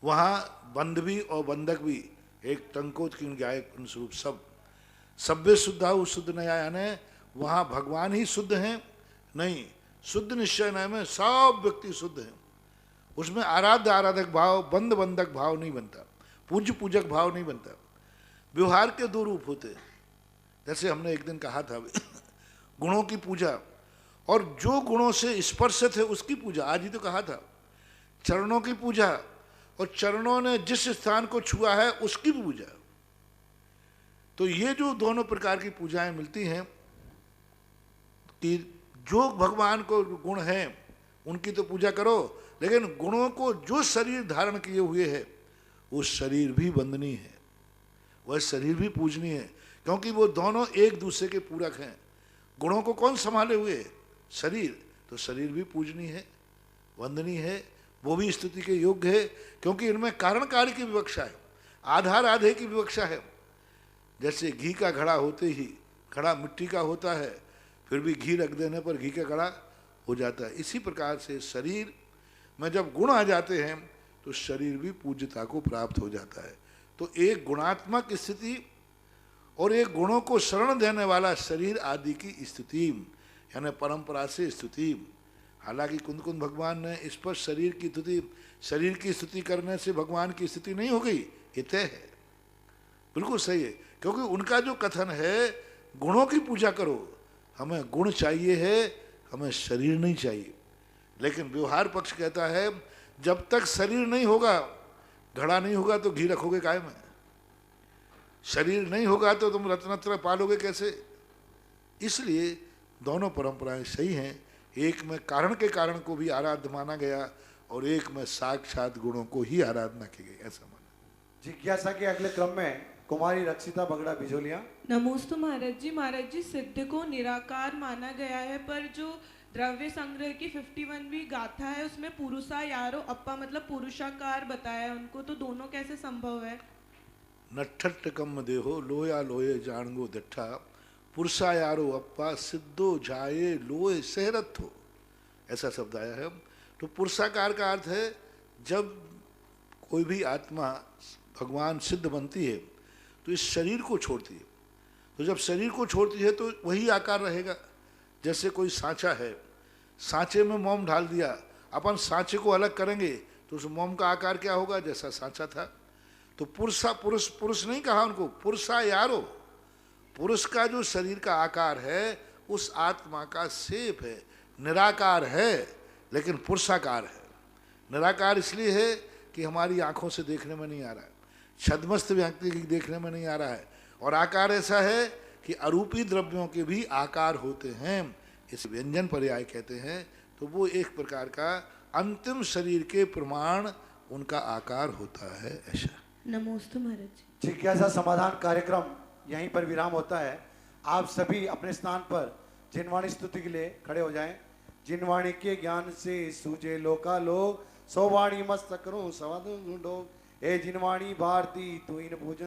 वहाँ बंध भी और बंधक भी एक टंकोत की गायक स्वरूप सब सभ्य शुद्धाहु शुद्ध नया, यानी वहाँ भगवान ही शुद्ध हैं, नहीं शुद्ध निश्चय नय में सब व्यक्ति शुद्ध हैं। उसमें आराध्य आराधक भाव, बंद बंधक भाव नहीं बनता, पूज्य पूजक भाव नहीं बनता। व्यवहार के दो रूप होते हैं, जैसे हमने एक दिन कहा था गुणों की पूजा, और जो गुणों से स्पर्शित है उसकी पूजा। आज ही तो कहा था चरणों की पूजा, और चरणों ने जिस स्थान को छुआ है उसकी पूजा। तो ये जो दोनों प्रकार की पूजाएं मिलती हैं कि जो भगवान को गुण हैं उनकी तो पूजा करो, लेकिन गुणों को जो शरीर धारण किए हुए है वो शरीर भी वंदनीय है, वह शरीर भी पूजनीय है, क्योंकि वो दोनों एक दूसरे के पूरक हैं। गुणों को कौन संभाले हुए है? शरीर। तो शरीर भी पूजनीय है, वंदनीय है, वो भी स्तुति के योग्य है, क्योंकि इनमें कारण कार्य की विवक्षा है, आधार आधे की विवक्षा है। जैसे घी का घड़ा होते ही घड़ा मिट्टी का होता है, फिर भी घी रख देने पर घी का घड़ा हो जाता है। इसी प्रकार से शरीर में जब गुण आ जाते हैं तो शरीर भी पूज्यता को प्राप्त हो जाता है। तो एक गुणात्मक स्थिति और एक गुणों को शरण देने वाला शरीर आदि की स्तुति, यानी परंपरा से स्तुति। हालांकि कुंद कुंद भगवान ने इस पर शरीर की स्तुति, शरीर की स्तुति करने से भगवान की स्तुति नहीं हो गई, ये तय है, बिल्कुल सही है। क्योंकि उनका जो कथन है गुणों की पूजा करो, हमें गुण चाहिए है, हमें शरीर नहीं चाहिए। लेकिन व्यवहार पक्ष कहता है जब तक शरीर नहीं होगा, घड़ा नहीं होगा तो घी रखोगे काय में? शरीर नहीं होगा तो तुम रत्नत्र पालोगे कैसे? इसलिए दोनों परंपराएं सही हैं। एक में कारण के कारण को भी आराध्य माना गया और एक में साक्षात गुणों को ही आराधना की गई, ऐसा माना। जिज्ञासा के अगले क्रम में कुमारी रक्षिता बगड़ा बिजोलिया। नमोस्तु महाराज जी सिद्ध को निराकार माना गया है, पर जो द्रव्य संग्रह की 51वीं गाथा है उसमें पुरुषा यारो अप्पा मतलब पुरुषाकार बताया है उनको, तो दोनों कैसे संभव है? नट्ठट्ट कम देहो लोया लोये जाणगो दट्ठा, पुरुषा यारो अप्पा सिद्धो जाये लोये सहरथ हो, ऐसा शब्द आया है। तो पुरुषाकार का अर्थ है जब कोई भी आत्मा भगवान सिद्ध बनती है तो इस शरीर को छोड़ती है। तो जब शरीर को छोड़ती है तो वही आकार रहेगा। जैसे कोई सांचा है, सांचे में मोम डाल दिया, अपन सांचे को अलग करेंगे तो उस मोम का आकार क्या होगा? जैसा सांचा था। तो पुरुष नहीं कहा उनको, पुरुषा यारो, पुरुष का जो शरीर का आकार है उस आत्मा का शेप है, निराकार है लेकिन पुरुषाकार है। निराकार इसलिए है कि हमारी आंखों से देखने में नहीं आ रहा है, छद्मस्त व्यक्ति की देखने में नहीं आ रहा है, और आकार ऐसा है कि अरूपी द्रव्यों के भी आकार होते हैं, इस व्यंजन पर्याय कहते हैं। तो वो एक प्रकार का अंतिम शरीर के प्रमाण उनका आकार होता है, ऐसा। नमोस्तु महाराज। जिज्ञासा समाधान कार्यक्रम यहीं पर विराम होता है। आप सभी अपने स्थान पर जिनवाणी स्तुति के लिए खड़े हो जाएं। जिनवाणी के ज्ञान से सूझे लोका लोग, सो वाणी मस्त करूं सवाद ढूंढो, ए जिनवाणी भारती तू इन भोजन